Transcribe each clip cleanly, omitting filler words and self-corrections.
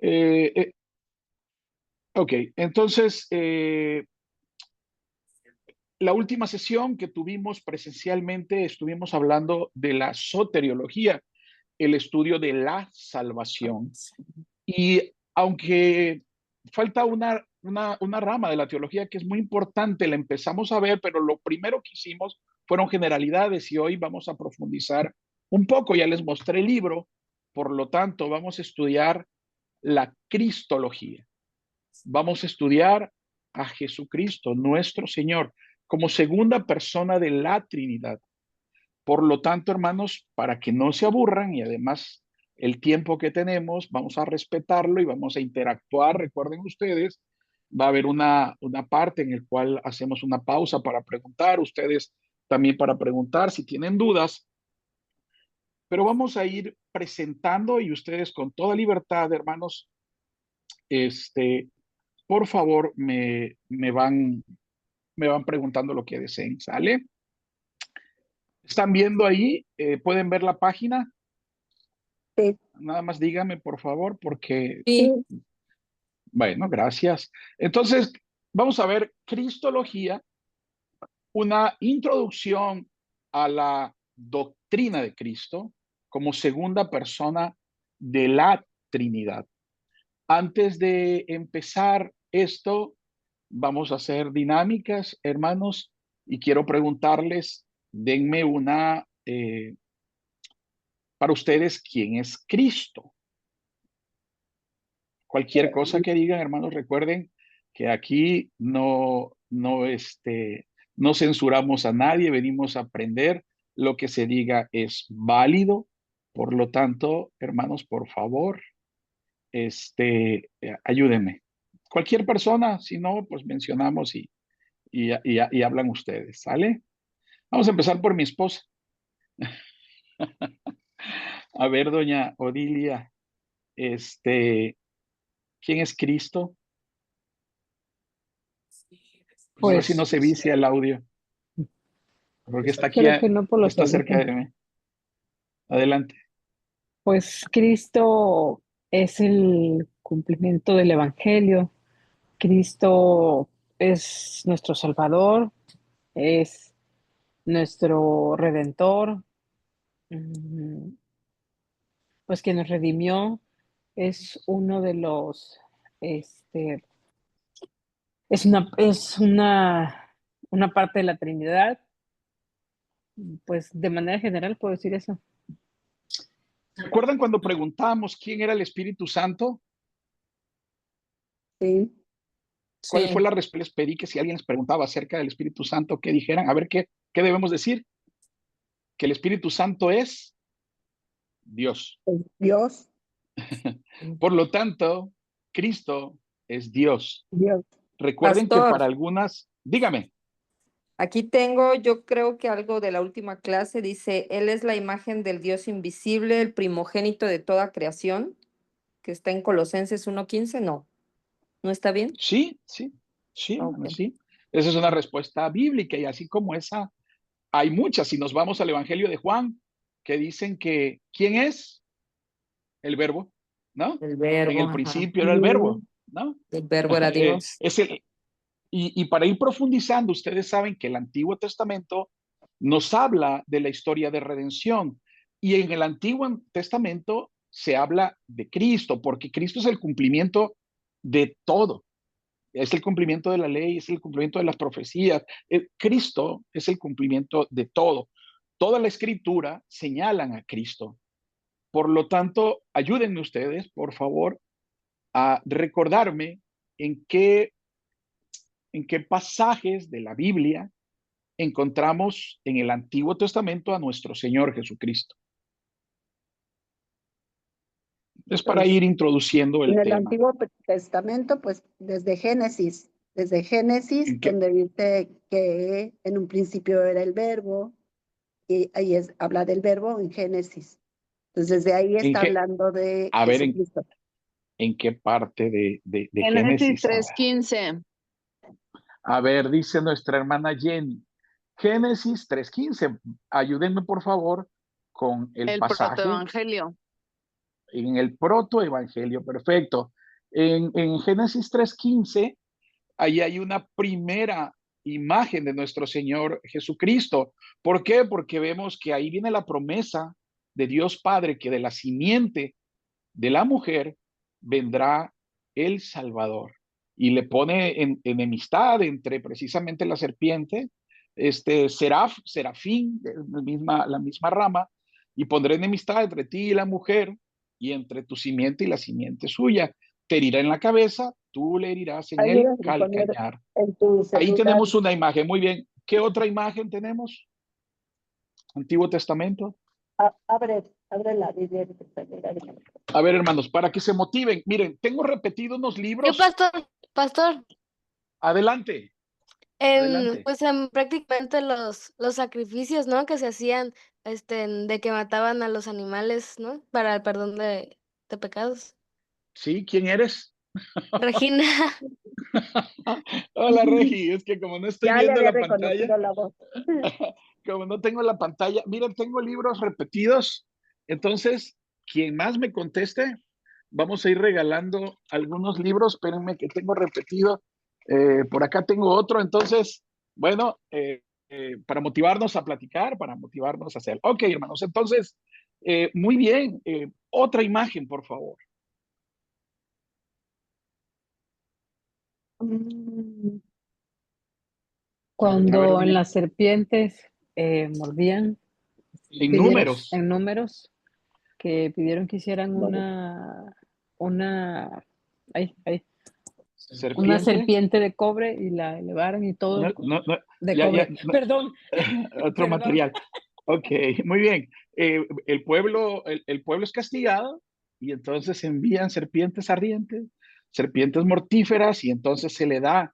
Eh, eh, ok, entonces, la última sesión que tuvimos presencialmente estuvimos hablando de la soteriología, el estudio de la salvación. Y aunque falta una rama de la teología que es muy importante, la empezamos a ver, pero lo primero que hicimos fueron generalidades y hoy vamos a profundizar un poco. Ya les mostré el libro, por lo tanto vamos a estudiar la cristología. Vamos a estudiar a Jesucristo, nuestro Señor, como segunda persona de la Trinidad. Por lo tanto, hermanos, para que no se aburran y además el tiempo que tenemos, vamos a respetarlo y vamos a interactuar. Recuerden ustedes, va a haber una parte en el cual hacemos una pausa para preguntar, ustedes también para preguntar si tienen dudas, pero vamos a ir presentando y ustedes con toda libertad, hermanos, este, por favor, me van preguntando lo que deseen, ¿sale? ¿Están viendo ahí? ¿Pueden ver la página? Sí. Nada más dígame, por favor, porque, Sí. bueno, gracias. Entonces, vamos a ver Cristología, una introducción a la doctrina de Cristo como segunda persona de la Trinidad. Antes de empezar esto, vamos a hacer dinámicas, hermanos, y quiero preguntarles, denme para ustedes, ¿quién es Cristo? Cualquier cosa que digan, hermanos, recuerden que aquí no censuramos a nadie, venimos a aprender. Lo que se diga es válido. Por lo tanto, hermanos, por favor, ayúdenme. Cualquier persona, si no, pues mencionamos y hablan ustedes, ¿sale? Vamos a empezar por mi esposa. A ver, doña Odilia, ¿quién es Cristo? A ver si no Pues se vicia el audio, porque está aquí, creo que no por los está cerca audífonos. de mí. Adelante. Pues Cristo es el cumplimiento del Evangelio. Cristo es nuestro Salvador, es nuestro Redentor, mm, pues que nos redimió, es uno de los, este, una parte de la Trinidad. Pues de manera general puedo decir eso. ¿Recuerdan cuando preguntábamos quién era el Espíritu Santo? Sí. ¿Cuál fue Sí. la respuesta? Les pedí que si alguien les preguntaba acerca del Espíritu Santo, que dijeran, a ver, ¿qué debemos decir? Que el Espíritu Santo es Dios. Dios, Por lo tanto, Cristo es Dios. Dios. Recuerden que Pastor, para algunas, dígame, aquí tengo, yo creo que algo de la última clase dice, Él es la imagen del Dios invisible, el primogénito de toda creación, que está en Colosenses 1:15. No, ¿no está bien? sí, sí, sí, hermano, Ok. sí. Esa es una respuesta bíblica y así como esa, hay muchas. Si nos vamos al Evangelio de Juan, que dicen que, ¿quién es? El verbo, ¿no? El En verbo, el ajá. principio era el verbo, ¿no? El verbo era Dios. Es el, y para ir profundizando, ustedes saben que el Antiguo Testamento nos habla de la historia de redención y en el Antiguo Testamento se habla de Cristo, porque Cristo es el cumplimiento de todo. Es el cumplimiento de la ley, es el cumplimiento de las profecías. Cristo es el cumplimiento de todo. Toda la escritura señalan a Cristo. Por lo tanto, ayúdenme ustedes, por favor, a recordarme en qué, en qué pasajes de la Biblia encontramos en el Antiguo Testamento a nuestro Señor Jesucristo. Es para Pues, ir introduciendo en el el tema. Antiguo Testamento, pues desde Génesis, ¿En qué, donde dice que en un principio era el verbo, y ahí habla del verbo en Génesis. Entonces, desde ahí en está qué, hablando de a ver, Jesucristo. en qué parte de Génesis Génesis? A ver. 3:15. A ver, dice nuestra hermana Jenny. Génesis 3:15. Ayúdenme, por favor, con el El pasaje. protoevangelio. En el protoevangelio, perfecto. En Génesis 3:15, ahí hay una primera imagen de nuestro Señor Jesucristo. ¿Por qué? Porque vemos que ahí viene la promesa de Dios Padre, que de la simiente de la mujer vendrá el Salvador. Y le pone en enemistad entre precisamente la serpiente, serafín, la misma rama, y pondré enemistad entre ti y la mujer, y entre tu simiente y la simiente suya. Te herirá en la cabeza, tú le herirás en el Ayúdame a poner calcañar. en tu Ahí celular. tenemos una imagen, muy bien. ¿Qué otra imagen tenemos? Antiguo Testamento. Abre la Biblia. A ver, hermanos, para que se motiven, miren, tengo repetido unos Yo, libros. pastor, Adelante, adelante. pues en prácticamente los sacrificios, ¿no? Que se hacían, de que mataban a los animales, ¿no? Para el perdón de pecados. ¿Sí? ¿Quién eres? Regina, Hola, Regi, es que como no estoy Ya le viendo había la pantalla, reconocido la voz. como no tengo la pantalla, miren, tengo libros repetidos. Entonces, quien más me conteste, vamos a ir regalando algunos libros. Espérenme que tengo repetido. Por acá tengo otro. Entonces, bueno, para motivarnos a platicar, para motivarnos a hacer. Ok, hermanos, entonces, muy bien. Otra imagen, por favor. Mm, Cuando A ver, en las serpientes mordían en pidieron números. en números que pidieron que hicieran vale. una una Serpiente. serpiente de cobre y la elevaron y todo de Ya, cobre. Perdón, otro perdón. material. Ok, muy bien. El pueblo es castigado y entonces envían serpientes ardientes, serpientes mortíferas, y entonces se le da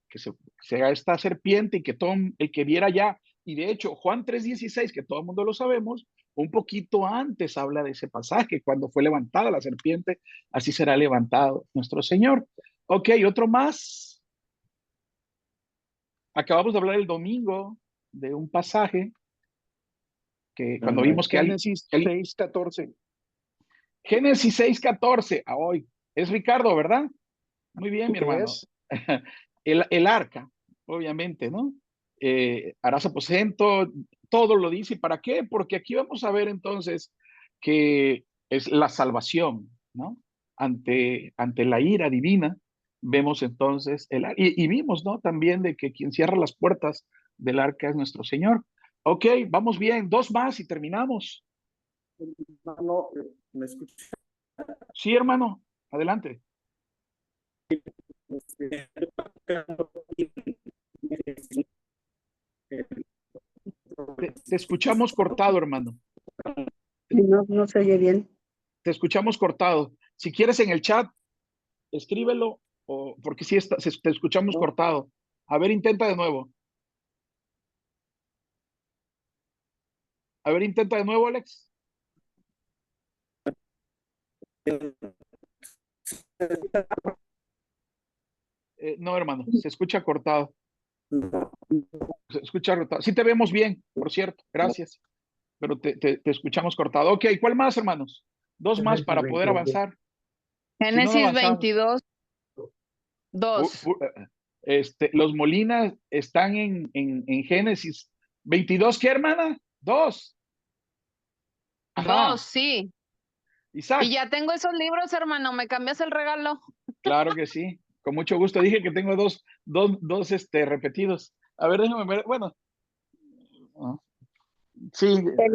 que se haga esta serpiente y que todo el que viera ya. Y de hecho, Juan 3:16, que todo el mundo lo sabemos, un poquito antes habla de ese pasaje, cuando fue levantada la serpiente, así será levantado nuestro Señor. Ok, otro más. Acabamos de hablar el domingo de un pasaje que cuando vimos que Génesis 6:14. Génesis 6:14, a hoy, es Ricardo, ¿verdad? Muy bien, mi ¿Qué hermano. es? El arca, obviamente, ¿no? Harás aposento, todo lo dice. ¿Para qué? Porque aquí vamos a ver entonces que es la salvación, ¿no? Ante la ira divina, vemos entonces, y vimos, ¿no? También de que quien cierra las puertas del arca es nuestro Señor. Ok, vamos bien, dos más y terminamos. Hermano, ¿me escucha? Sí, hermano, adelante. Te escuchamos cortado, hermano. No se oye bien. Te escuchamos cortado. Si quieres en el chat, escríbelo, porque sí te escuchamos cortado. A ver, intenta de nuevo. A ver, intenta de nuevo, Alex. No, hermano, se escucha cortado. Se escucha cortado. Sí te vemos bien, por cierto, gracias. Pero te escuchamos cortado. Ok, ¿cuál más, hermanos? Dos más para poder avanzar. Si no, no Génesis avanzamos. 22, 2. Los Molinas están en Génesis 22. ¿Qué, hermana? 2. Ajá. 2, sí. Isaac. Y ya tengo esos libros, hermano. ¿Me cambias el regalo? Claro que sí. Con mucho gusto. Dije que tengo dos repetidos. A ver, déjame ver. Bueno. Sí. Te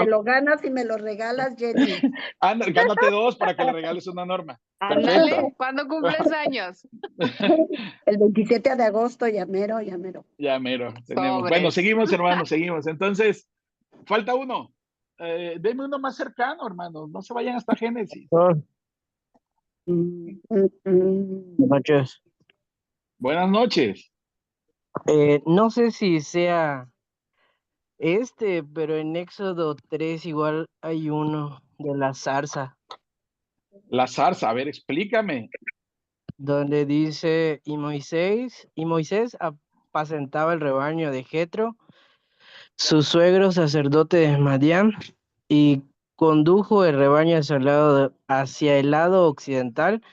lo ganas y me lo regalas, Jenny. Anda, gánate dos para que le regales una Norma. Ándale, Perfecto. ¿cuándo cumples años? El 27 de agosto, ya mero, ya mero. Ya mero. Tenemos. Bueno, Sobres. seguimos, hermanos, seguimos. Entonces, falta uno. Denme uno más cercano, hermanos. No se vayan hasta Génesis. Buenas noches. Buenas noches. No sé si sea pero en Éxodo 3 igual hay uno de la zarza, La zarza, a ver, explícame. donde dice, y Moisés apacentaba el rebaño de Jetro, su suegro sacerdote de Madián, y condujo el rebaño hacia el lado occidental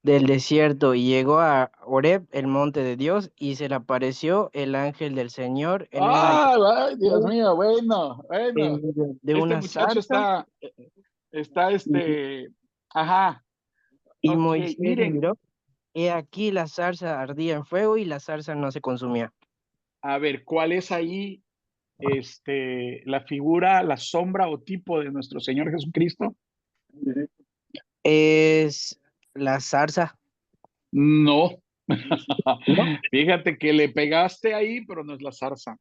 del desierto y llegó a Horeb, el monte de Dios, y se le apareció el ángel del Señor en Ay, Dios mío, bueno, en bueno. medio de Este una muchacho zarza, está, ajá, y ok, Moisés miren, miró, he aquí la zarza ardía en fuego y la zarza no se consumía. a ver, ¿cuál es ahí, la figura, la sombra o tipo de nuestro Señor Jesucristo? Es la zarza, No. ¿no? Fíjate que le pegaste ahí, pero no es la zarza.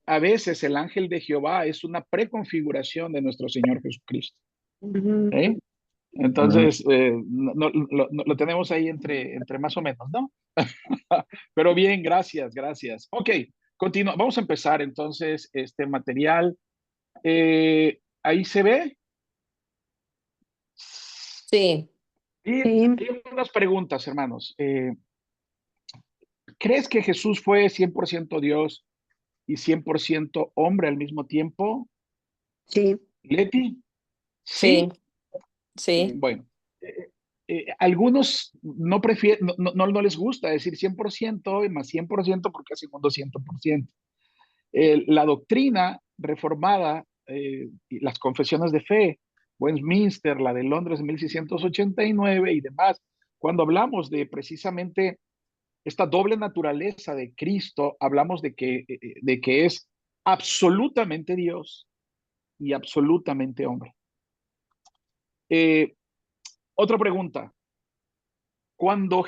A veces el ángel de Jehová es una preconfiguración de nuestro Señor Jesucristo. Ujú. ¿Eh? Entonces, lo tenemos ahí entre más o menos, ¿no? Pero bien, gracias, gracias. Ok, continúa. Vamos a empezar entonces este material. Ahí se ve. Sí, Y Sí, hay unas preguntas, hermanos. ¿Crees que Jesús fue 100% Dios y 100% hombre al mismo tiempo? sí, Leti, sí, ¿sí? sí. Bueno, algunos no prefieren, no les gusta decir 100% y más 100% porque hacen un 200%. La doctrina reformada, y las confesiones de fe, Westminster, la de Londres 1689 y demás, cuando hablamos de precisamente esta doble naturaleza de Cristo, hablamos de que es absolutamente Dios y absolutamente hombre. Eh, Otra pregunta. Cuando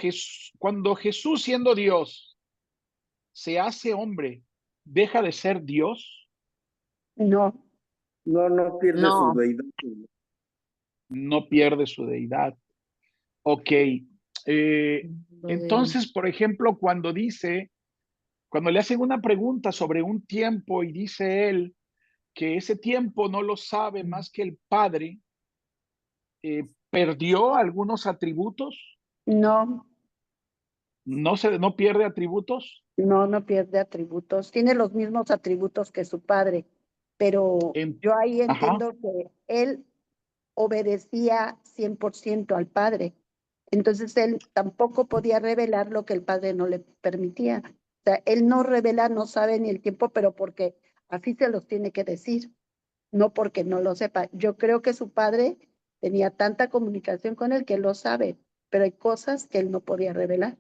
Jesús siendo Dios se hace hombre, ¿deja de ser Dios? no, No pierde su No, deidad. No pierde su deidad. Ok. lo de- Entonces, por ejemplo, cuando le hacen una pregunta sobre un tiempo y dice él que ese tiempo no lo sabe más que el Padre, ¿perdió algunos atributos? no, No pierde atributos? no pierde atributos. Tiene los mismos atributos que su padre, pero En, yo ahí ajá. entiendo que él obedecía 100% al padre. Entonces él tampoco podía revelar lo que el padre no le permitía. O sea, él no revela, no sabe ni el tiempo, pero porque así se los tiene que decir, no porque no lo sepa. Yo creo que su padre tenía tanta comunicación con él que él lo sabe, pero hay cosas que él no podía revelar.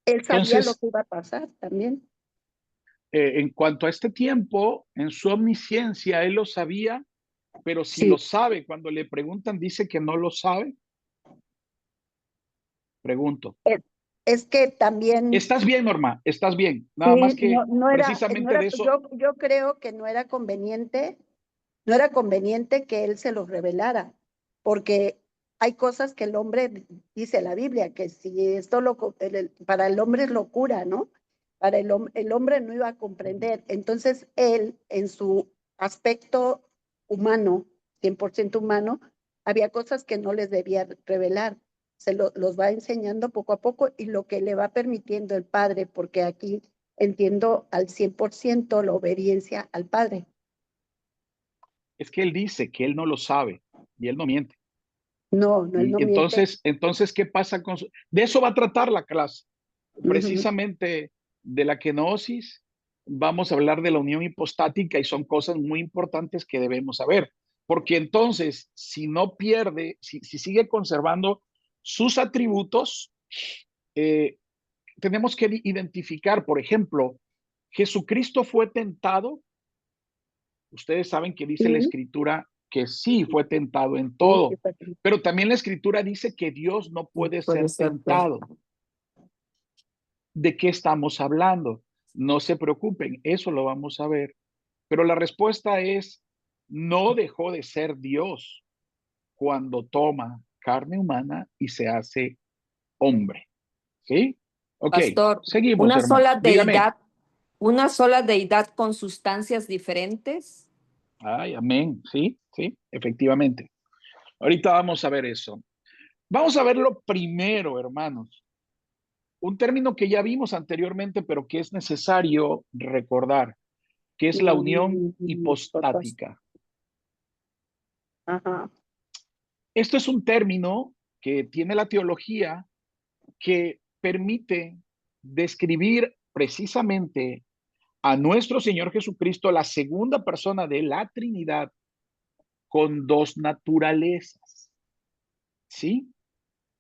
Él sabía lo Entonces, que iba a pasar también. en cuanto a este tiempo, en su omnisciencia, él lo sabía, pero si Sí, lo sabe, cuando le preguntan, dice que no lo sabe. Pregunto. es, es que también, ¿Estás bien, Norma? ¿Estás bien? Nada más sí, que no precisamente era, de eso. yo creo que no era conveniente que él se los revelara, porque hay cosas que el hombre, dice la Biblia, que si esto para el hombre es locura, ¿no? Para el hombre no iba a comprender. Entonces él, en su aspecto humano, 100% humano, había cosas que no les debía revelar. Los va enseñando poco a poco y lo que le va permitiendo el padre, porque aquí entiendo al 100% la obediencia al padre. Es que él dice que él no lo sabe y él no miente. No, él no Y miente. entonces, ¿qué pasa con su... De eso va a tratar la clase. Ujú. Precisamente de la kenosis, vamos a hablar de la unión hipostática y son cosas muy importantes que debemos saber. Porque entonces, si no pierde, si sigue conservando sus atributos, eh, tenemos que identificar, por ejemplo, Jesucristo fue tentado. Ustedes saben que dice la Sí, escritura que sí fue tentado en sí, sí, todo, pues, pero también la escritura dice que Dios no puede puede ser ser, claro. tentado. ¿De qué estamos hablando? No se preocupen, eso lo vamos a ver. Pero la respuesta es, no dejó de ser Dios cuando toma carne humana y se hace hombre. ¿Sí? Ok, Pastor, seguimos, hermanos. Dígame. una sola deidad con sustancias diferentes. Ay, amén. Sí, sí, efectivamente. Ahorita vamos a ver eso. Vamos a verlo primero, hermanos. Un término que ya vimos anteriormente, pero que es necesario recordar, que es la la unión unión hipostática. hipostática. Ajá. Esto es un término que tiene la teología que permite describir precisamente a nuestro Señor Jesucristo, la segunda persona de la Trinidad, con dos naturalezas, ¿sí?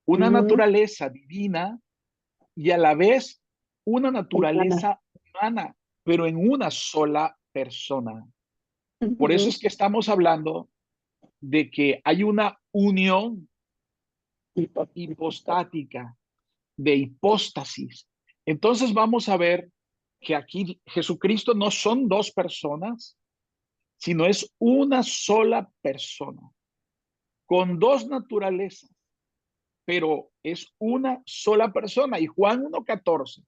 Una Ujú. naturaleza divina y a la vez una Humana. naturaleza humana, pero en una sola persona. Por eso Ujú. es que estamos hablando de que hay una unión hipostática, de hipóstasis. Entonces vamos a ver que aquí Jesucristo no son dos personas, sino es una sola persona, con dos naturalezas, pero es una sola persona. Y Juan 1:14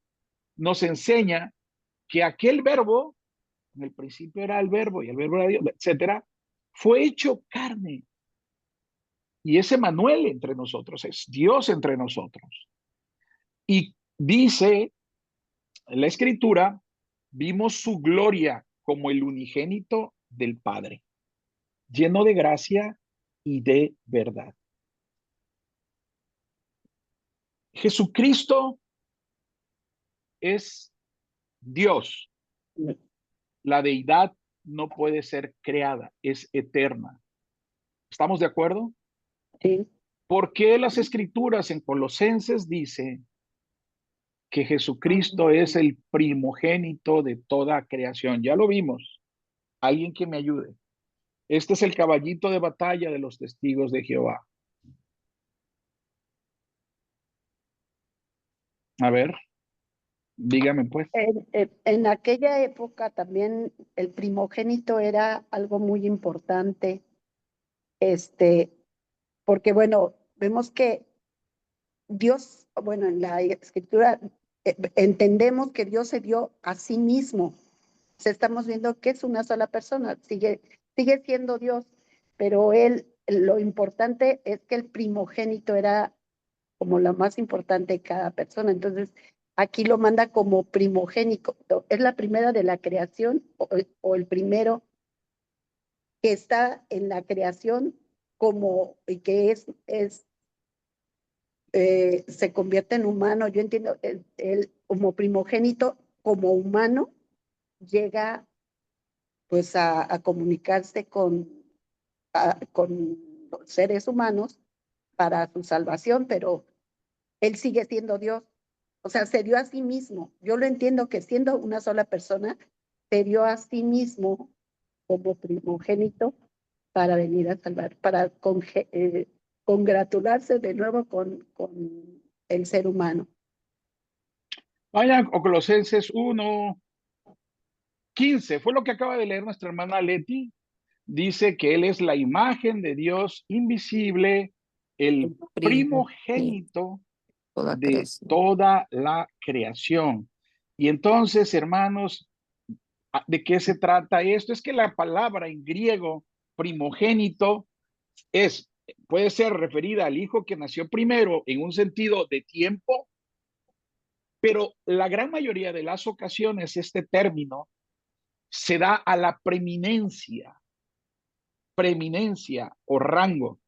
nos enseña que aquel verbo, en el principio era el verbo y el verbo era Dios, etcétera, fue hecho carne. Y es Emmanuel entre nosotros, es Dios entre nosotros. Y dice la escritura, vimos su gloria como el unigénito del Padre, lleno de gracia y de verdad. Jesucristo es Dios. La deidad no puede ser creada, es eterna. ¿Estamos de acuerdo? Sí. ¿Por qué las escrituras en Colosenses dice que Jesucristo es el primogénito de toda creación? Ya lo vimos. Alguien que me ayude. Este es el caballito de batalla de los testigos de Jehová. A ver, dígame pues. En aquella época también el primogénito era algo muy importante, este, porque bueno, vemos que Dios, bueno, en la escritura entendemos que Dios se dio a sí mismo. O sea, estamos viendo que es una sola persona, sigue siendo Dios, pero él, lo importante es que el primogénito era como lo más importante de cada persona. Entonces, aquí lo manda como primogénito. ¿Es la primera de la creación o el primero que está en la creación como y que se convierte en humano? Yo entiendo, él como primogénito, como humano, llega pues a comunicarse con los seres humanos para su salvación, pero él sigue siendo Dios. O sea, se dio a sí mismo. Yo lo entiendo que siendo una sola persona, se dio a sí mismo como primogénito para venir a salvar, para congratularse de nuevo con el ser humano. Vayan a Colosenses 1:15. Fue lo que acaba de leer nuestra hermana Leti. Dice que Él es la imagen de Dios invisible, el primogénito Toda de creación. toda la creación. Y entonces, hermanos, ¿de qué se trata esto? Es que la palabra en griego primogénito puede ser referida al hijo que nació primero en un sentido de tiempo, pero la gran mayoría de las ocasiones este término se da a la preeminencia o rango.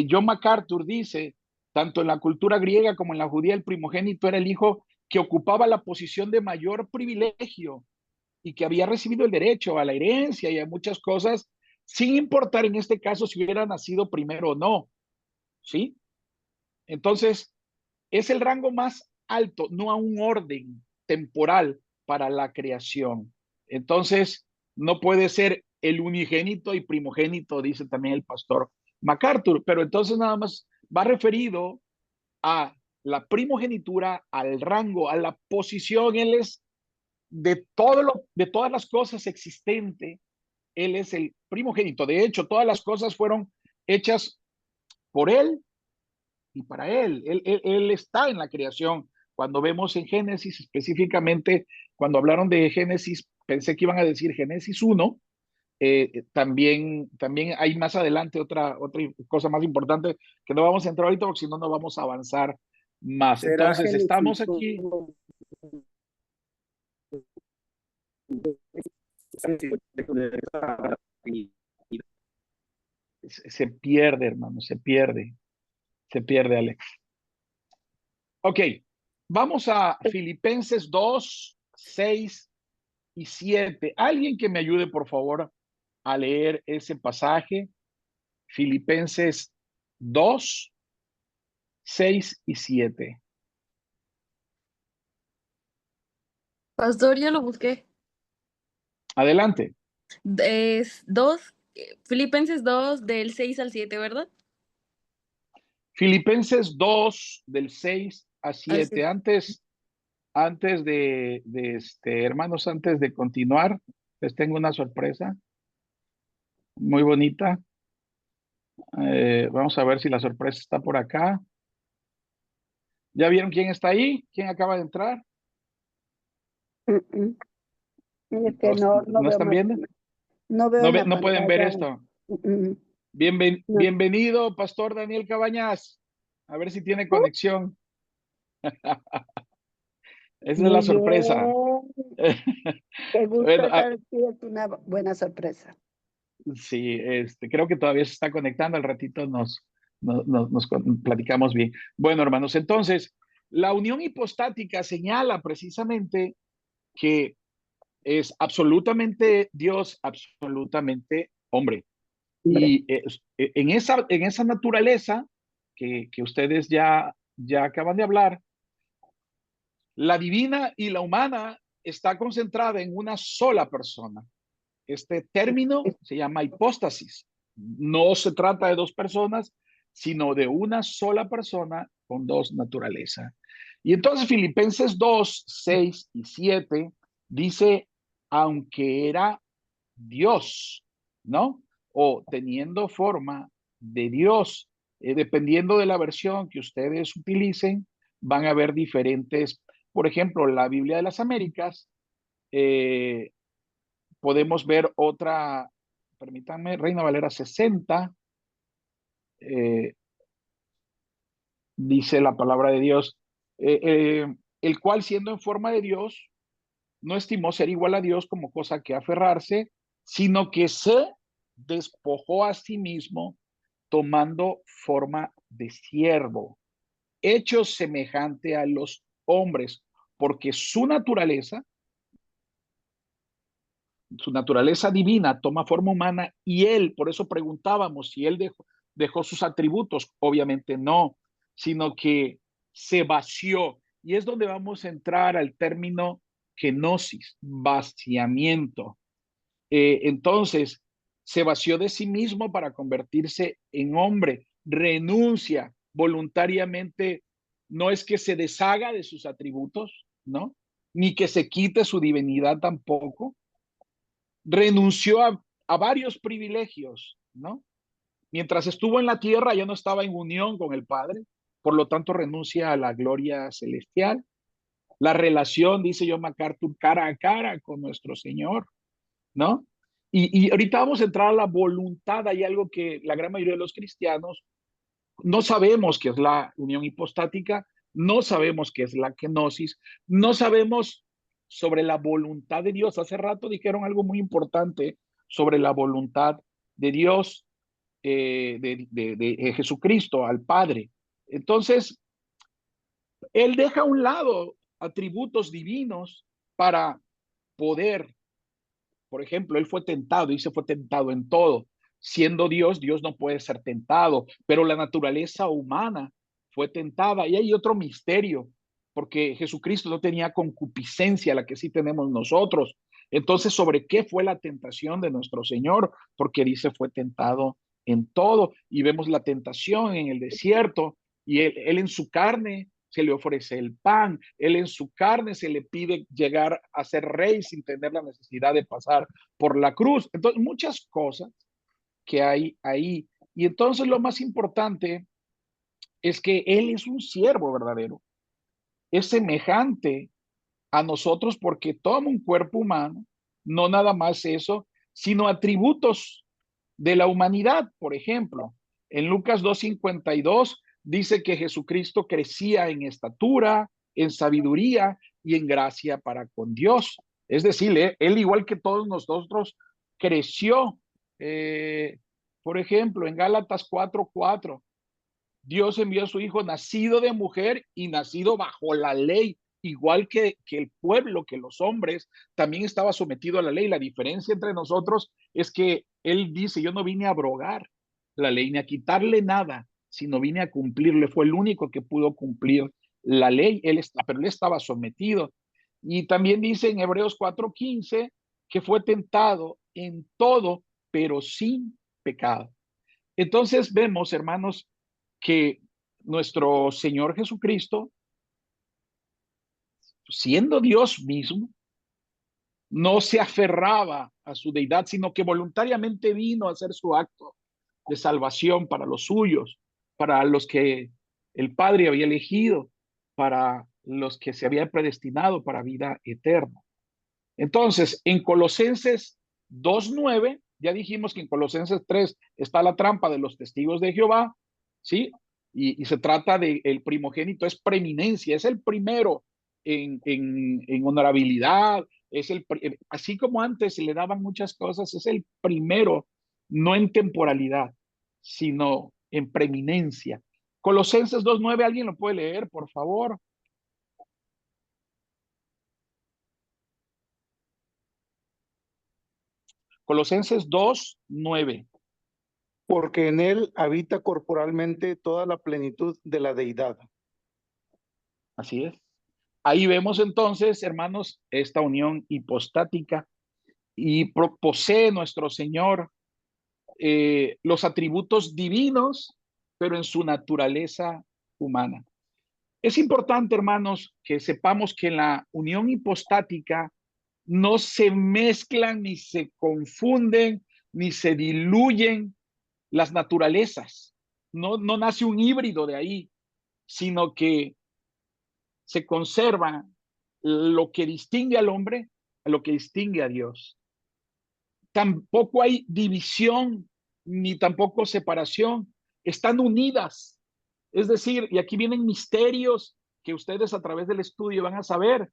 John MacArthur dice, tanto en la cultura griega como en la judía, el primogénito era el hijo que ocupaba la posición de mayor privilegio y que había recibido el derecho a la herencia y a muchas cosas, sin importar en este caso si hubiera nacido primero o no, ¿sí? Entonces, es el rango más alto, no a un orden temporal para la creación. Entonces, no puede ser el unigénito y primogénito, dice también el pastor MacArthur, pero entonces nada más va referido a la primogenitura, al rango, a la posición. Él es de todas las cosas existentes, él es el primogénito. De hecho, todas las cosas fueron hechas por él y para él. Él está en la creación. Cuando vemos en Génesis, específicamente, cuando hablaron de Génesis, pensé que iban a decir Génesis 1. También hay más adelante otra cosa más importante que no vamos a entrar ahorita porque si no, no vamos a avanzar más. Será Entonces, Génesis estamos aquí. 1. se pierde, hermano, se pierde, Alex. Ok, vamos a Filipenses 2, 6 y 7. Alguien que me ayude, por favor, a leer ese pasaje. Filipenses 2, 6 y 7. Pastor, ya lo busqué. Adelante. Es Filipenses 2 del 6 al 7, ¿verdad? Filipenses 2, del 6 a 7. Así. Antes de hermanos, antes de continuar, les tengo una sorpresa muy bonita. Vamos a ver si la sorpresa está por acá. ¿Ya vieron quién está ahí? ¿Quién acaba de entrar? Es que no ¿No veo están viendo? no veo en la No pueden ver pantalla. esto. No. Bienvenido, Pastor Daniel Cabañas. A ver si tiene conexión. Esa es la Muy sorpresa. bien. Qué gusto, Bueno, esa sí es una buena sorpresa. sí, creo que todavía se está conectando. Al ratito nos platicamos bien. Bueno, hermanos, entonces, la unión hipostática señala precisamente que es absolutamente Dios, absolutamente hombre. Y en esa naturaleza que ustedes ya acaban de hablar, la divina y la humana está concentrada en una sola persona. Este término se llama hipóstasis. No se trata de dos personas, sino de una sola persona con dos naturalezas. Y entonces Filipenses 2, 6 y 7 dice, aunque era Dios, ¿no? O teniendo forma de Dios. Dependiendo de la versión que ustedes utilicen, van a ver diferentes. Por ejemplo, la Biblia de las Américas, podemos ver otra, permítanme, Reina Valera 60, dice la palabra de Dios, el cual siendo en forma de Dios, no estimó ser igual a Dios como cosa que aferrarse, sino que se despojó a sí mismo tomando forma de siervo, hecho semejante a los hombres, porque su naturaleza divina toma forma humana y él, por eso preguntábamos si él dejó sus atributos, obviamente no, sino que se vació. Y es donde vamos a entrar al término kenosis, vaciamiento. Entonces, se vació de sí mismo para convertirse en hombre, renuncia voluntariamente, no es que se deshaga de sus atributos, ¿no? Ni que se quite su divinidad tampoco, renunció a varios privilegios, ¿no? Mientras estuvo en la tierra ya no estaba en unión con el Padre, por lo tanto renuncia a la gloria celestial. La relación, dice John MacArthur, cara a cara con nuestro Señor, ¿no? Y ahorita vamos a entrar a la voluntad. Hay algo que la gran mayoría de los cristianos no sabemos qué es la unión hipostática, no sabemos qué es la kenosis, no sabemos sobre la voluntad de Dios. Hace rato dijeron algo muy importante sobre la voluntad de Dios, de Jesucristo al Padre. Entonces, Él deja a un lado atributos divinos para poder, por ejemplo, Él fue tentado, dice fue tentado en todo. Siendo Dios, Dios no puede ser tentado, pero la naturaleza humana fue tentada. Y hay otro misterio, porque Jesucristo no tenía concupiscencia, la que sí tenemos nosotros. Entonces, ¿sobre qué fue la tentación de nuestro Señor? Porque dice fue tentado en todo. Y vemos la tentación en el desierto, y él en su carne se le ofrece el pan, él en su carne se le pide llegar a ser rey sin tener la necesidad de pasar por la cruz. Entonces, muchas cosas que hay ahí. Y entonces lo más importante es que Él es un siervo verdadero, es semejante a nosotros porque toma un cuerpo humano, no nada más eso, sino atributos de la humanidad. Por ejemplo, en Lucas 2:52 dice que Jesucristo crecía en estatura, en sabiduría y en gracia para con Dios. Es decir, él igual que todos nosotros creció. Por ejemplo, en Gálatas 4:4, Dios envió a su hijo nacido de mujer y nacido bajo la ley, igual que el pueblo, que los hombres, también estaba sometido a la ley. La diferencia entre nosotros es que él dice, yo no vine a abrogar la ley, ni a quitarle nada, sino vine a cumplirle. Fue el único que pudo cumplir la ley, pero él estaba sometido. Y también dice en Hebreos 4:15 que fue tentado en todo, pero sin pecado. Entonces vemos, hermanos, que nuestro Señor Jesucristo, siendo Dios mismo, no se aferraba a su deidad, sino que voluntariamente vino a hacer su acto de salvación para los suyos, para los que el Padre había elegido, para los que se había predestinado para vida eterna. Entonces, en Colosenses 2:9, ya dijimos que en Colosenses 3 está la trampa de los testigos de Jehová, ¿sí? Y se trata de el primogénito, es preeminencia, es el primero en honorabilidad, así como antes se le daban muchas cosas, es el primero, no en temporalidad, sino en preeminencia. Colosenses 2:9, ¿alguien lo puede leer, por favor? Colosenses 2:9. Porque en él habita corporalmente toda la plenitud de la deidad. Así es. Ahí vemos entonces, hermanos, esta unión hipostática y posee nuestro Señor los atributos divinos, pero en su naturaleza humana. Es importante, hermanos, que sepamos que en la unión hipostática no se mezclan, ni se confunden, ni se diluyen las naturalezas. No nace un híbrido de ahí, sino que se conserva lo que distingue al hombre a lo que distingue a Dios. Tampoco hay división ni tampoco separación. Están unidas. Es decir, y aquí vienen misterios que ustedes a través del estudio van a saber.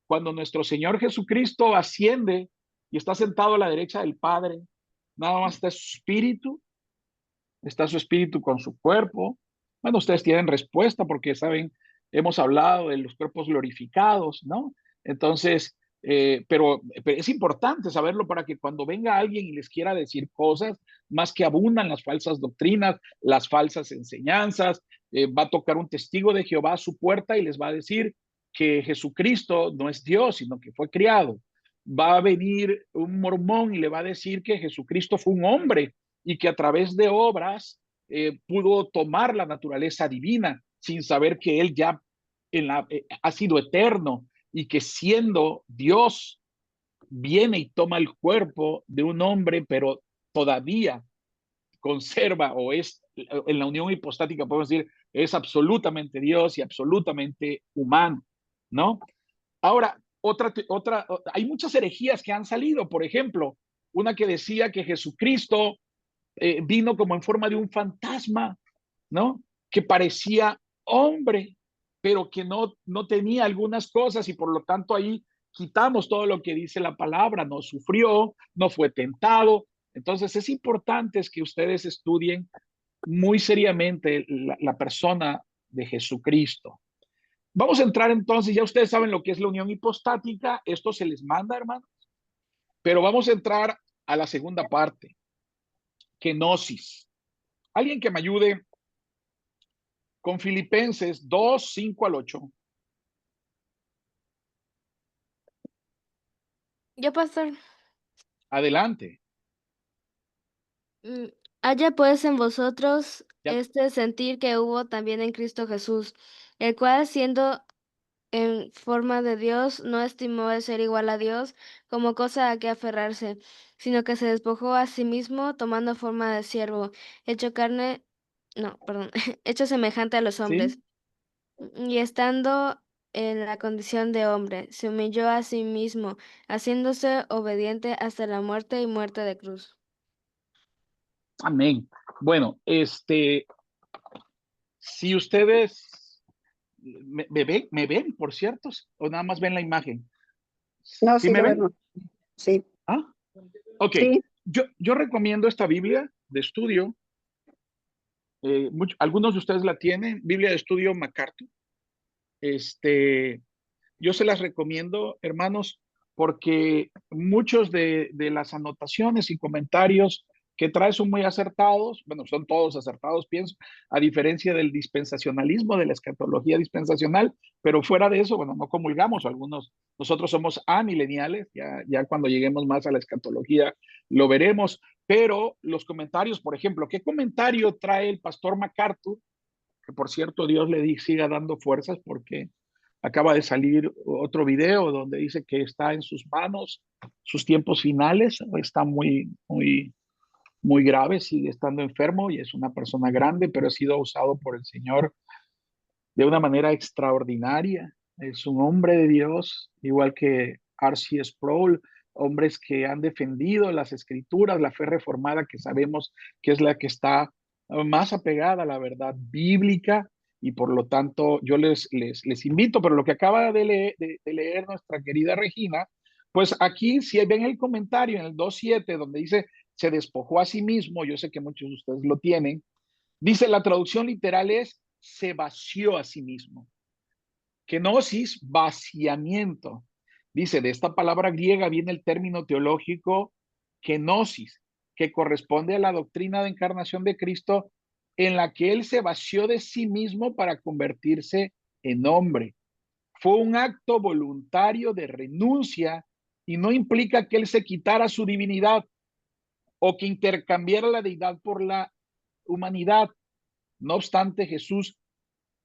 Cuando nuestro Señor Jesucristo asciende y está sentado a la derecha del Padre, nada más está su espíritu con su cuerpo. Bueno, ustedes tienen respuesta porque saben, hemos hablado de los cuerpos glorificados, ¿no? Entonces, pero es importante saberlo para que cuando venga alguien y les quiera decir cosas, más que abundan las falsas doctrinas, las falsas enseñanzas, va a tocar un testigo de Jehová a su puerta y les va a decir que Jesucristo no es Dios, sino que fue criado. Va a venir un mormón y le va a decir que Jesucristo fue un hombre y que a través de obras pudo tomar la naturaleza divina sin saber que él ya ha sido eterno y que siendo Dios viene y toma el cuerpo de un hombre, pero todavía conserva o es en la unión hipostática, podemos decir, es absolutamente Dios y absolutamente humano, ¿no? Ahora, hay muchas herejías que han salido, por ejemplo, una que decía que Jesucristo vino como en forma de un fantasma, ¿no? Que parecía hombre, pero que no tenía algunas cosas y por lo tanto ahí quitamos todo lo que dice la palabra, no sufrió, no fue tentado. Entonces es importante que ustedes estudien muy seriamente la persona de Jesucristo. Vamos a entrar entonces, ya ustedes saben lo que es la unión hipostática, esto se les manda, hermanos, pero vamos a entrar a la segunda parte, kenosis. Alguien que me ayude con Filipenses 2:5-8. Yo, pastor. Adelante. Haya pues en vosotros Ya. este sentir que hubo también en Cristo Jesús, el cual siendo en forma de Dios, no estimó el ser igual a Dios como cosa a que aferrarse, sino que se despojó a sí mismo, tomando forma de siervo, hecho carne, no, perdón, hecho semejante a los hombres. ¿Sí? Y estando en la condición de hombre, se humilló a sí mismo, haciéndose obediente hasta la muerte y muerte de cruz. Amén. Bueno, si ustedes me ven, por cierto, o nada más ven la imagen. No, ¿Sí sí, me lo ven? vemos. Sí. ¿Ah? Ok. Sí. Yo recomiendo esta Biblia de estudio. Algunos de ustedes la tienen, Biblia de Estudio MacArthur. Yo se las recomiendo, hermanos, porque muchos de las anotaciones y comentarios que trae son muy acertados. Bueno, son todos acertados, pienso, a diferencia del dispensacionalismo, de la escatología dispensacional, pero fuera de eso, bueno, no comulgamos. Nosotros somos amileniales, ya cuando lleguemos más a la escatología lo veremos, pero los comentarios, por ejemplo, ¿qué comentario trae el pastor MacArthur? Que por cierto, Dios le siga dando fuerzas, porque acaba de salir otro video donde dice que está en sus manos sus tiempos finales. Está muy grave, sigue estando enfermo y es una persona grande, pero ha sido usado por el Señor de una manera extraordinaria. Es un hombre de Dios, igual que R.C. Sproul, hombres que han defendido las escrituras, la fe reformada, que sabemos que es la que está más apegada a la verdad bíblica, y por lo tanto yo les invito. Pero lo que acaba de leer nuestra querida Regina, pues aquí si ven el comentario en el 2.7 donde dice se despojó a sí mismo, yo sé que muchos de ustedes lo tienen, dice, la traducción literal es se vació a sí mismo. Kenosis, vaciamiento. Dice, de esta palabra griega viene el término teológico kenosis, que corresponde a la doctrina de encarnación de Cristo, en la que él se vació de sí mismo para convertirse en hombre. Fue un acto voluntario de renuncia y no implica que él se quitara su divinidad o que intercambiara la deidad por la humanidad. No obstante, Jesús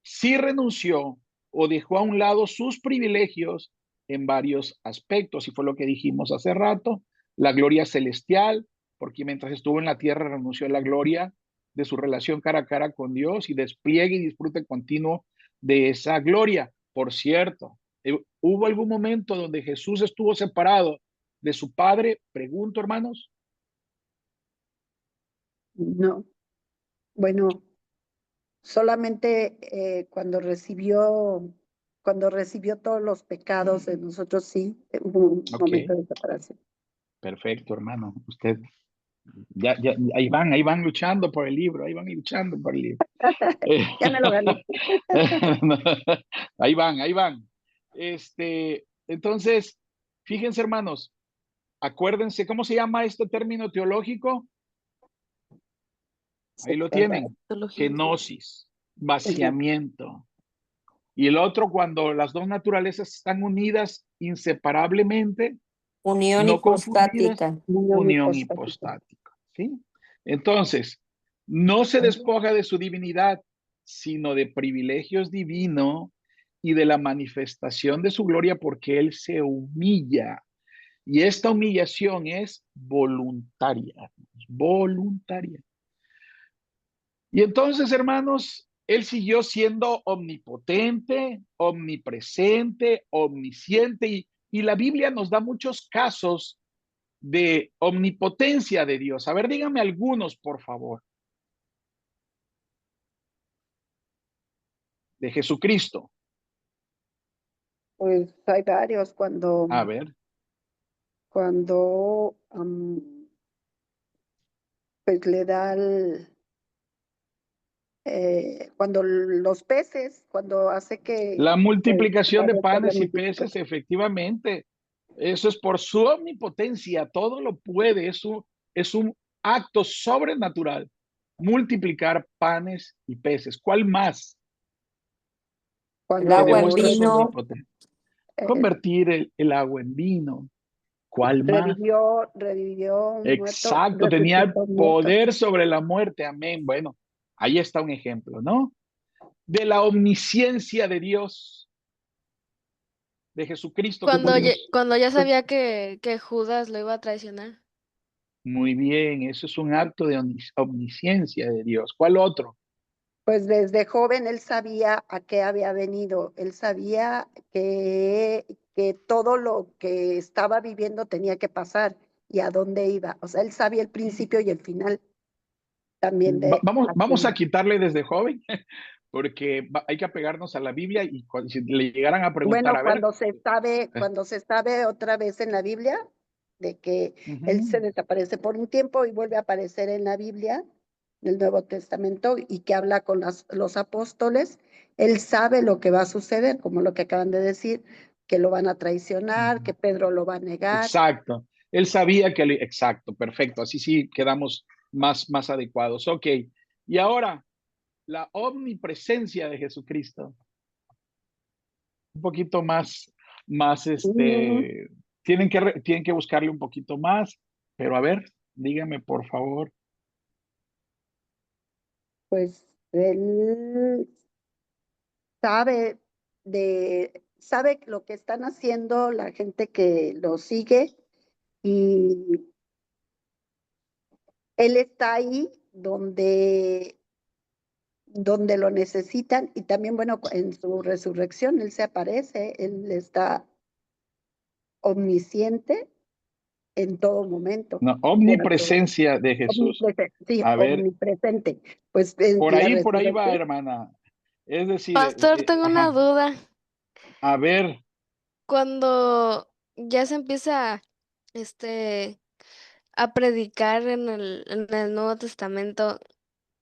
sí renunció o dejó a un lado sus privilegios en varios aspectos, y fue lo que dijimos hace rato: la gloria celestial, porque mientras estuvo en la tierra renunció a la gloria de su relación cara a cara con Dios y despliegue y disfrute continuo de esa gloria. Por cierto, ¿hubo algún momento donde Jesús estuvo separado de su Padre? Pregunto, hermanos. No, bueno, solamente cuando recibió todos los pecados de nosotros, sí, hubo un momento de separación. Perfecto, hermano. Usted ya, ahí van luchando por el libro, ahí van luchando por el libro. Ya me lo gané. Ahí van. Entonces, fíjense, hermanos, acuérdense, ¿cómo se llama este término teológico? Ahí lo tienen. Kenosis, vaciamiento. Y el otro, cuando las dos naturalezas están unidas inseparablemente, Unión no confundidas, hipostática. unión hipostática. ¿Sí? Entonces, no se despoja de su divinidad, sino de privilegios divinos y de la manifestación de su gloria, porque él se humilla. Y esta humillación es voluntaria. Voluntaria. Y entonces, hermanos, él siguió siendo omnipotente, omnipresente, omnisciente, y la Biblia nos da muchos casos de omnipotencia de Dios. A ver, díganme algunos, por favor. De Jesucristo. Pues hay varios A ver. cuando pues le da cuando los peces, cuando hace que La multiplicación de la panes y multiplicación. peces, efectivamente. Eso es por su omnipotencia, todo lo puede. Es un acto sobrenatural. Multiplicar panes y peces. ¿Cuál más? El Cuando Que agua en demuestra su vino. omnipotencia. Convertir el agua en vino. ¿Cuál más? revivió un muerto, Exacto, tenía el resucitó un muerto. poder sobre la muerte. Amén. Bueno, ahí está un ejemplo, ¿no? De la omnisciencia de Dios, de Jesucristo. ¿Qué tenemos? Cuando ya sabía que Judas lo iba a traicionar. Muy bien, eso es un acto de omnisciencia de Dios. ¿Cuál otro? Pues desde joven él sabía a qué había venido, él sabía que todo lo que estaba viviendo tenía que pasar y a dónde iba. O sea, él sabía el principio y el final también de... Vamos a quitarle desde joven, porque hay que apegarnos a la Biblia, y si le llegaran a preguntar, Bueno, a ver. cuando se sabe otra vez en la Biblia, de que él se Ujú. desaparece por un tiempo y vuelve a aparecer en la Biblia, en el Nuevo Testamento, y que habla con los apóstoles. Él sabe lo que va a suceder, como lo que acaban de decir, que lo van a traicionar, que Pedro lo va a negar. Exacto. Él sabía que exacto, perfecto. Así sí quedamos más adecuados. Ok. Y ahora, la omnipresencia de Jesucristo. Un poquito más, Mm, tienen que buscarle un poquito más, pero a ver, dígame por favor. Pues él sabe sabe lo que están haciendo la gente que lo sigue, y él está ahí donde lo necesitan, y también, bueno, en su resurrección él se aparece, él está omnisciente en todo momento. No, Cuando omnipresencia de Jesús. omnipresente, sí, A ver, omnipresente, pues en la por ahí va, resurrección. hermana. Es decir, Pastor, tengo una ajá, duda. a ver, Cuando ya se empieza, este, a predicar en el Nuevo Testamento,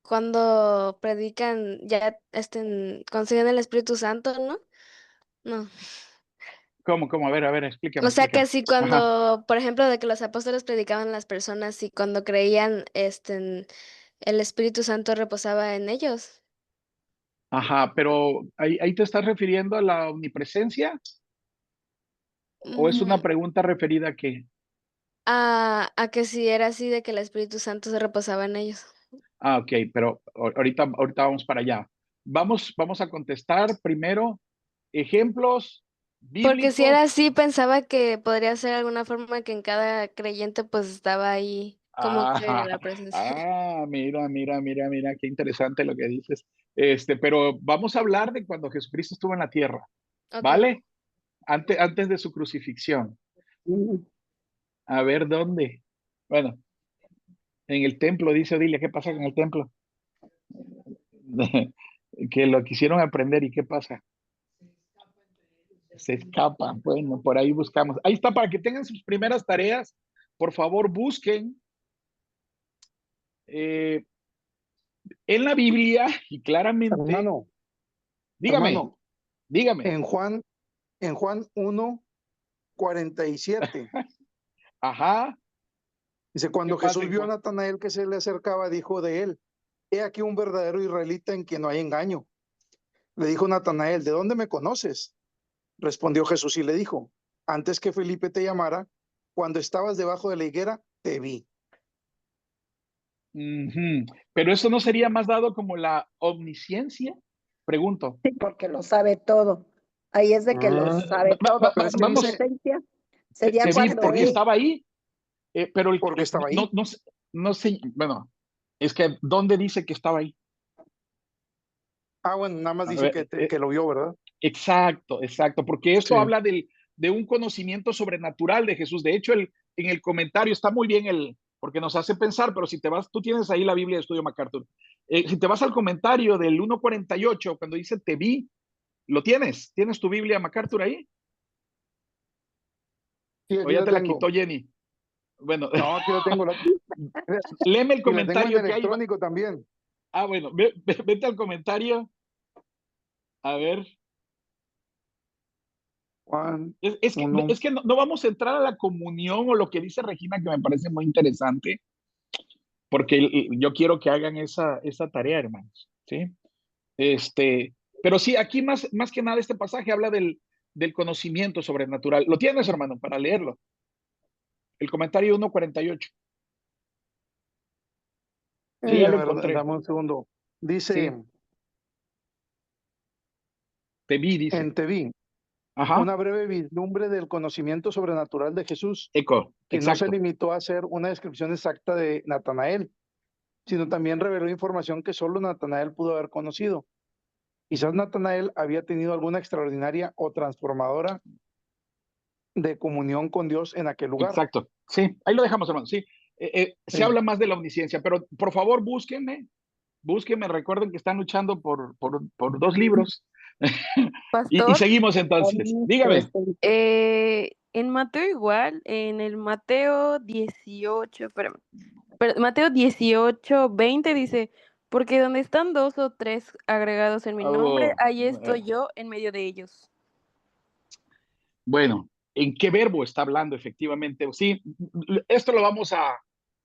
cuando predican, ya consiguen el Espíritu Santo, ¿no? No. ¿cómo? A ver, O sea que explícame. si Ajá, cuando, por ejemplo, de que los apóstoles predicaban a las personas y cuando creían, el Espíritu Santo reposaba en ellos. ajá, pero ahí te estás refiriendo a la omnipresencia o es una Mm, pregunta referida a qué? a que si era así de que el Espíritu Santo se reposaba en ellos. Ah, ok, pero ahorita vamos para allá. Vamos a contestar primero ejemplos Porque si era bíblicos. así, pensaba que podría ser alguna forma que en cada creyente pues estaba ahí como que Ah, la presencia. mira, qué interesante lo que dices. Pero vamos a hablar de cuando Jesucristo estuvo en la tierra, Ok. ¿vale? Antes de su crucifixión. Mm, A ver dónde. Bueno, en el templo, dice Odilia, ¿qué pasa con el templo? Que lo quisieron aprender y ¿qué pasa? Se escapa. Bueno, por ahí buscamos. Ahí está, para que tengan sus primeras tareas. Por favor, busquen eh, en la Biblia y claramente, Hermano, dígame, hermano, dígame. en Juan 1:47 Ajá, dice, ¿qué cuando pasa Jesús en vio a Juan? Natanael que se le acercaba, dijo de él, he aquí un verdadero israelita en quien no hay engaño. Le dijo Natanael, ¿de dónde me conoces? Respondió Jesús y le dijo, antes que Felipe te llamara, cuando estabas debajo de la higuera, te vi. Ujú. Pero eso no sería más dado como la omnisciencia, pregunto. sí, porque lo sabe todo. Ahí es de que lo Ah, sabe todo. pero es que dice, Omnipresencia sería Te vi cuando porque él, estaba ahí, pero porque estaba ahí. no sé, bueno, es que ¿dónde dice que estaba ahí? Ah, bueno, nada más A dice ver, que lo vio, ¿verdad? exacto, porque esto Sí. habla de un conocimiento sobrenatural de Jesús. De hecho, en el comentario está muy bien porque nos hace pensar, pero si te vas, tú tienes ahí la Biblia de Estudio MacArthur. Si te vas al comentario del 1:48, cuando dice te vi, lo tienes. ¿Tienes tu Biblia MacArthur ahí? Sí, ¿O aquí ya la te la tengo. quitó Jenny? Bueno, No, aquí la tengo. léeme el Y la tengo en comentario que hay. electrónico también. Bueno, vete al comentario. A ver. Juan Es que, 1. es que no vamos a entrar a la comunión o lo que dice Regina, que me parece muy interesante, porque yo quiero que hagan esa tarea, hermanos. ¿Sí? Pero sí, aquí más que nada este pasaje habla del conocimiento sobrenatural. ¿Lo tienes, hermano, para leerlo? El comentario 1:48. Yo Sí, ya a lo ver, encontré. dame un segundo. Dice, Sí, te vi, dice. te vi, Ajá, una breve vislumbre del conocimiento sobrenatural de Jesús, eco, que no se exacto. limitó a hacer una descripción exacta de Natanael, sino también reveló información que solo Natanael pudo haber conocido. Quizás Natanael había tenido alguna extraordinaria o transformadora de comunión con Dios en aquel lugar. Exacto. Sí, ahí lo dejamos, hermano. Sí, se Sí. habla más de la omnisciencia, pero por favor búsquenme, recuerden que están luchando por 2 libros. Y Pastor, seguimos entonces. Dígame. omnipresente. en Mateo igual, en el Mateo 18, Mateo 18:20 dice, porque donde están 2 o 3 agregados en mi nombre, Oh, ahí estoy yo en medio de ellos. bueno, ¿en qué verbo está hablando efectivamente? Sí, esto lo vamos a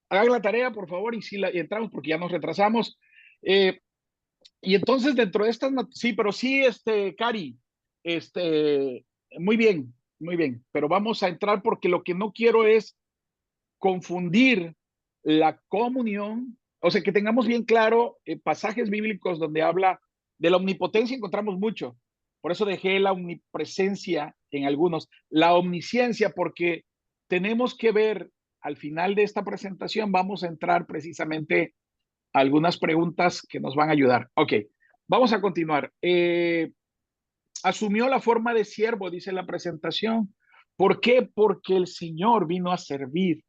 hacer la tarea, por favor, y si y entramos porque ya nos retrasamos. Y entonces dentro de estas, sí, pero sí, Cari, muy bien, muy bien, pero vamos a entrar porque lo que no quiero es confundir la comunión, o sea, que tengamos bien claro pasajes bíblicos donde habla de la omnipotencia, encontramos mucho, por eso dejé la omnipresencia en algunos, la omnisciencia, porque tenemos que ver al final de esta presentación, vamos a entrar precisamente a algunas preguntas que nos van a ayudar. Ok, vamos a continuar. Asumió la forma de siervo, dice la presentación. ¿Por qué? Porque el Señor vino a servir.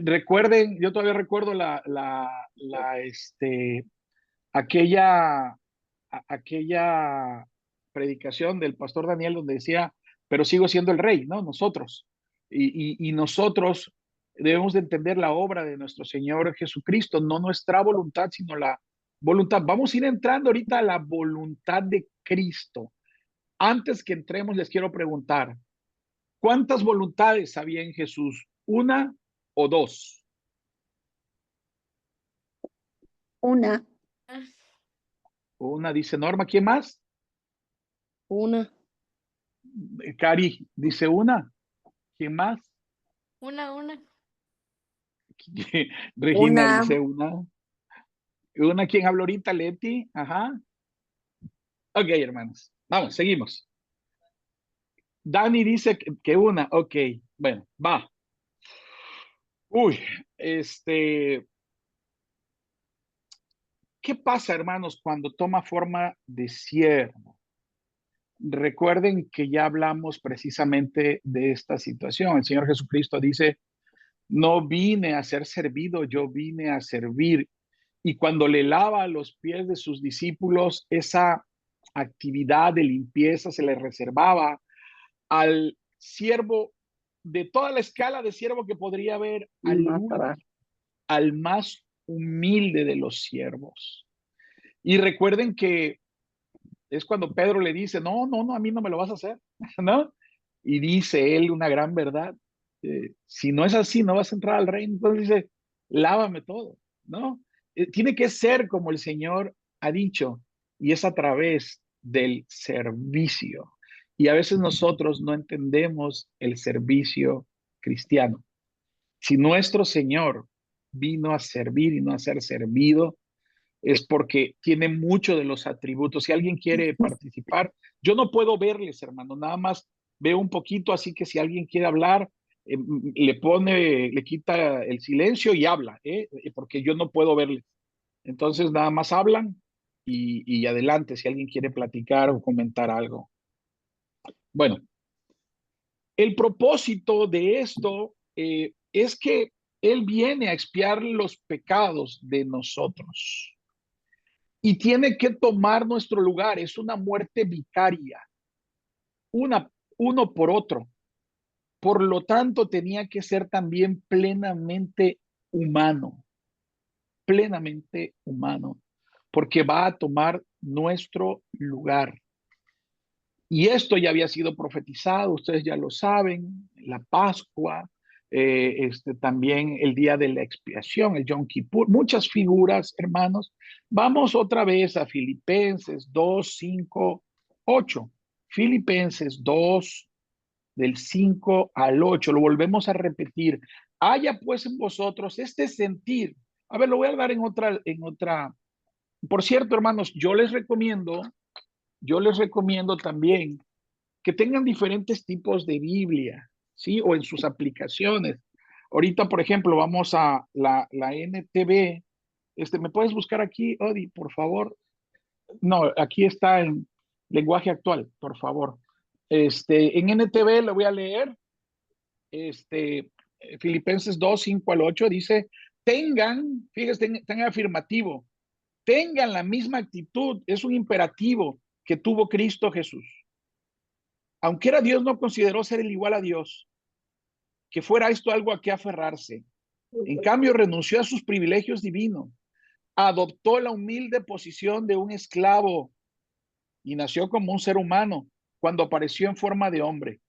Recuerden, yo todavía recuerdo aquella predicación del pastor Daniel donde decía, pero sigo siendo el rey, ¿no? Nosotros. Y nosotros debemos de entender la obra de nuestro Señor Jesucristo, no nuestra voluntad, sino la voluntad. Vamos a ir entrando ahorita a la voluntad de Cristo. Antes que entremos, les quiero preguntar, ¿cuántas voluntades había en Jesús? ¿Una o dos? Una. Una, dice Norma. ¿Quién más? Una. Cari, dice una. ¿Quién más? Una. Regina Una. dice una. Una, ¿quién habla ahorita? Leti. Ajá. Ok, hermanos. Vamos, seguimos. Dani dice que una. Ok, bueno, va. Uy, ¿qué pasa, hermanos, cuando toma forma de siervo? Recuerden que ya hablamos precisamente de esta situación. El Señor Jesucristo dice, no vine a ser servido, yo vine a servir. Y cuando le lava los pies de sus discípulos, esa actividad de limpieza se le reservaba al siervo de toda la escala de siervo que podría haber, al más humilde de los siervos. Y recuerden que es cuando Pedro le dice, no, a mí no me lo vas a hacer, ¿no? Y dice él una gran verdad, si no es así, no vas a entrar al reino. Entonces dice, lávame todo, ¿no? Tiene que ser como el Señor ha dicho, y es a través del servicio. Y a veces nosotros no entendemos el servicio cristiano. Si nuestro Señor vino a servir y no a ser servido, es porque tiene mucho de los atributos. Si alguien quiere participar, yo no puedo verles, hermano, nada más veo un poquito, así que si alguien quiere hablar, le quita el silencio y habla, porque yo no puedo verles. Entonces nada más hablan y adelante si alguien quiere platicar o comentar algo. Bueno, el propósito de esto es que Él viene a expiar los pecados de nosotros. Y tiene que tomar nuestro lugar. Es una muerte vicaria, uno por otro. Por lo tanto, tenía que ser también plenamente humano, porque va a tomar nuestro lugar. Y esto ya había sido profetizado, ustedes ya lo saben, la Pascua, también el día de la expiación, el Yom Kippur, muchas figuras, hermanos. Vamos otra vez a Filipenses 2, 5, 8. Filipenses 2, del 5 al 8, lo volvemos a repetir. Haya pues en vosotros este sentir. A ver, lo voy a dar en otra. Por cierto, hermanos, yo les recomiendo también que tengan diferentes tipos de Biblia, ¿sí? O en sus aplicaciones. Ahorita, por ejemplo, vamos a la NTV. ¿Me puedes buscar aquí, Odi, por favor? No, aquí está en lenguaje actual, por favor. En NTV lo voy a leer. Filipenses 2, 5 al 8 dice, tengan, fíjense, tengan afirmativo, tengan la misma actitud, es un imperativo que tuvo Cristo Jesús. aunque era Dios, no consideró ser el igual a Dios, que fuera esto algo a qué aferrarse. En cambio, renunció a sus privilegios divinos, adoptó la humilde posición de un esclavo y nació como un ser humano cuando apareció en forma de hombre.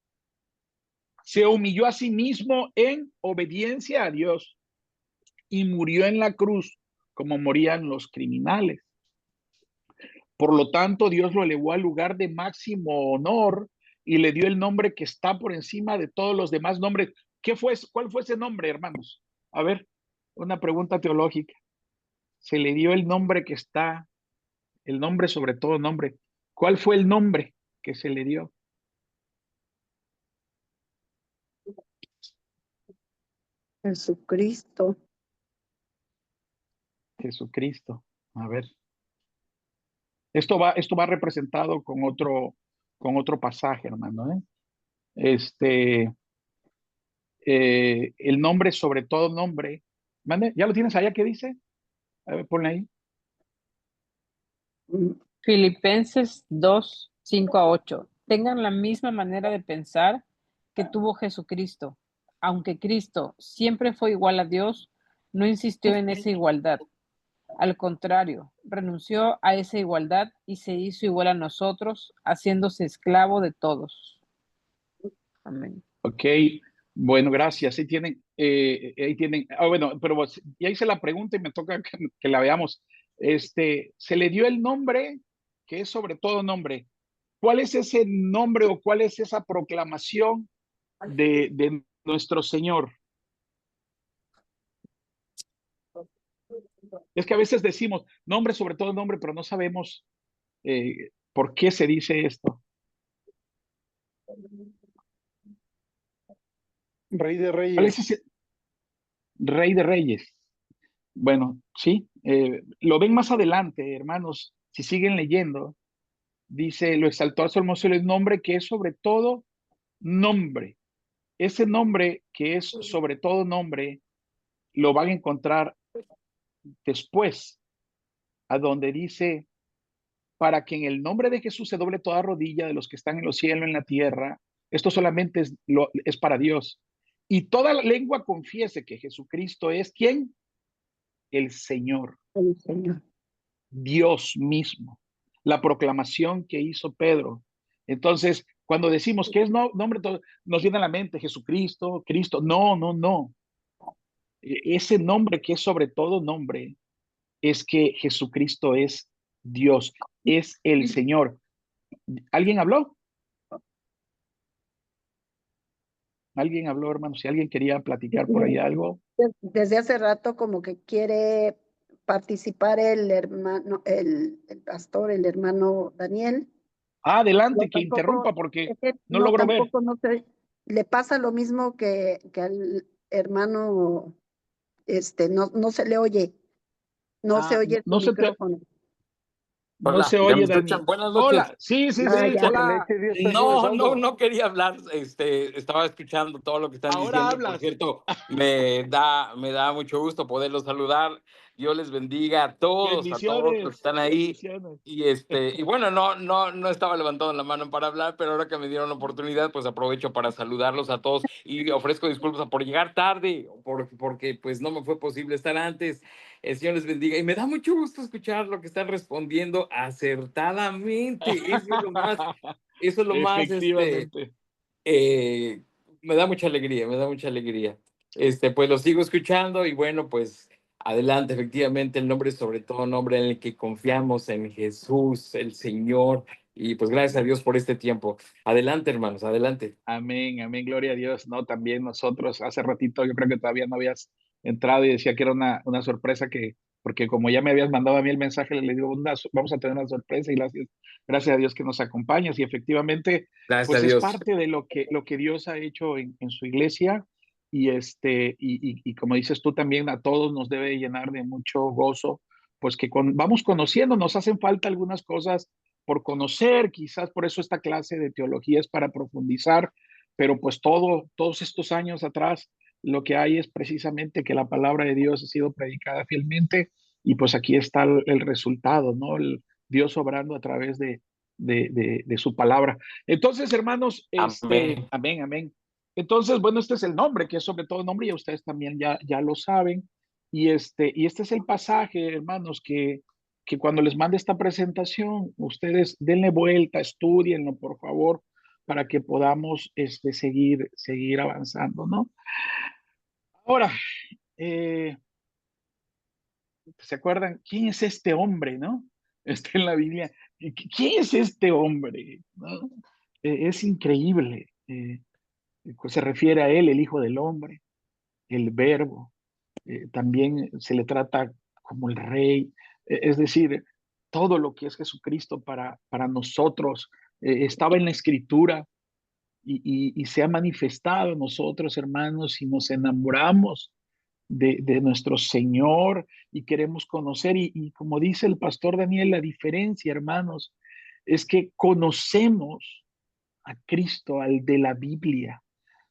Se humilló a sí mismo en obediencia a Dios y murió en la cruz como morían los criminales. Por lo tanto, Dios lo elevó al lugar de máximo honor y le dio el nombre que está por encima de todos los demás nombres. ¿Cuál fue ese nombre, hermanos? A ver, una pregunta teológica. Se le dio el nombre que está, el nombre sobre todo nombre. ¿Cuál fue el nombre que se le dio? Jesucristo. Jesucristo. A ver. Esto va representado con otro pasaje, hermano. El nombre sobre todo nombre. ¿Mande? ¿Ya lo tienes allá? ¿Qué dice? A ver, ponle ahí. Filipenses 2, 5 a 8. Tengan la misma manera de pensar que tuvo Jesucristo. Aunque Cristo siempre fue igual a Dios, no insistió en esa igualdad. Al contrario, renunció a esa igualdad y se hizo igual a nosotros, haciéndose esclavo de todos. Amén. Ok, bueno, gracias. Ahí tienen. Bueno, pero ya hice la pregunta y me toca que la veamos. Se le dio el nombre que es sobre todo nombre. ¿Cuál es ese nombre o cuál es esa proclamación de nuestro Señor? Es que a veces decimos nombre sobre todo nombre, pero no sabemos por qué se dice esto. Rey de ¿Cuál es Reyes. ese? Rey de Reyes. Bueno, sí, lo ven más adelante, hermanos, si siguen leyendo, dice, lo exaltó a su hermoso el nombre que es sobre todo nombre. Ese nombre que es sobre todo nombre, lo van a encontrar después, a donde dice, para que en el nombre de Jesús se doble toda rodilla de los que están en los cielos, en la tierra. Esto solamente es para Dios. Y toda la lengua confiese que Jesucristo es ¿quién? El Señor. El Señor. Dios mismo. La proclamación que hizo Pedro. Entonces, cuando decimos que es nombre, nos viene a la mente Jesucristo, Cristo. No, no, no. Ese nombre que es sobre todo nombre es que Jesucristo es Dios, es el Señor. ¿Alguien habló? ¿Alguien habló, hermano? Si alguien quería platicar por ahí algo. Desde hace rato como que quiere participar el hermano, el pastor, el hermano Daniel. Adelante, que Tampoco, interrumpa porque es que no logro ver. tampoco no sé, le pasa lo mismo que al hermano, no se le oye, no se oye su No se te, micrófono. no Hola, se ¿ya me oye, Dani. escuchan? Buenas Hola, noches. sí, sí, Ah, sí. ya. Hola. Que le eche 10 pesos de saldo. No quería hablar, estaba escuchando todo lo que están Ahora diciendo. hablas. Por cierto, me da mucho gusto poderlos saludar. Dios les bendiga a todos los Bendiciones. que están ahí. Bendiciones. Y bueno, no estaba levantando la mano para hablar, pero ahora que me dieron la oportunidad, pues aprovecho para saludarlos a todos y ofrezco disculpas por llegar tarde, porque pues no me fue posible estar antes. El Señor les bendiga y me da mucho gusto escuchar lo que están respondiendo acertadamente. Eso es lo más, Efectivamente. me da mucha alegría, me da mucha alegría. Pues lo sigo escuchando y bueno, pues adelante, efectivamente, el nombre sobre todo, nombre en el que confiamos en Jesús, el Señor, y pues gracias a Dios por este tiempo. Adelante, hermanos, adelante. Amén, amén, gloria a Dios. No, también nosotros hace ratito, yo creo que todavía no habías entrado y decía que era una sorpresa porque como ya me habías mandado a mí el mensaje, le digo, vamos a tener una sorpresa y gracias a Dios que nos acompañas y efectivamente, Gracias pues a es Dios. parte de lo que Dios ha hecho en su iglesia y como dices tú también, a todos nos debe llenar de mucho gozo, pues que vamos conociendo, nos hacen falta algunas cosas por conocer, quizás por eso esta clase de teología es para profundizar, pero pues todos estos años atrás lo que hay es precisamente que la palabra de Dios ha sido predicada fielmente y pues aquí está el resultado, ¿no? Dios obrando a través de de su palabra. Entonces, hermanos, Amén. amén, amén. Entonces, bueno, este es el nombre, que es sobre todo nombre, y ustedes también ya lo saben. Y este es el pasaje, hermanos, que cuando les mande esta presentación, ustedes denle vuelta, estudienlo, por favor, para que podamos seguir avanzando, ¿no? Ahora, ¿se acuerdan? ¿Quién es este hombre, no? Está en la Biblia. ¿Quién es este hombre? ¿No? Es increíble. Pues se refiere a él, el Hijo del Hombre, el Verbo. También se le trata como el Rey. Es decir, todo lo que es Jesucristo para nosotros estaba en la Escritura y se ha manifestado en nosotros, hermanos, y nos enamoramos de nuestro Señor y queremos conocer. Y como dice el pastor Daniel, la diferencia, hermanos, es que conocemos a Cristo, al de la Biblia,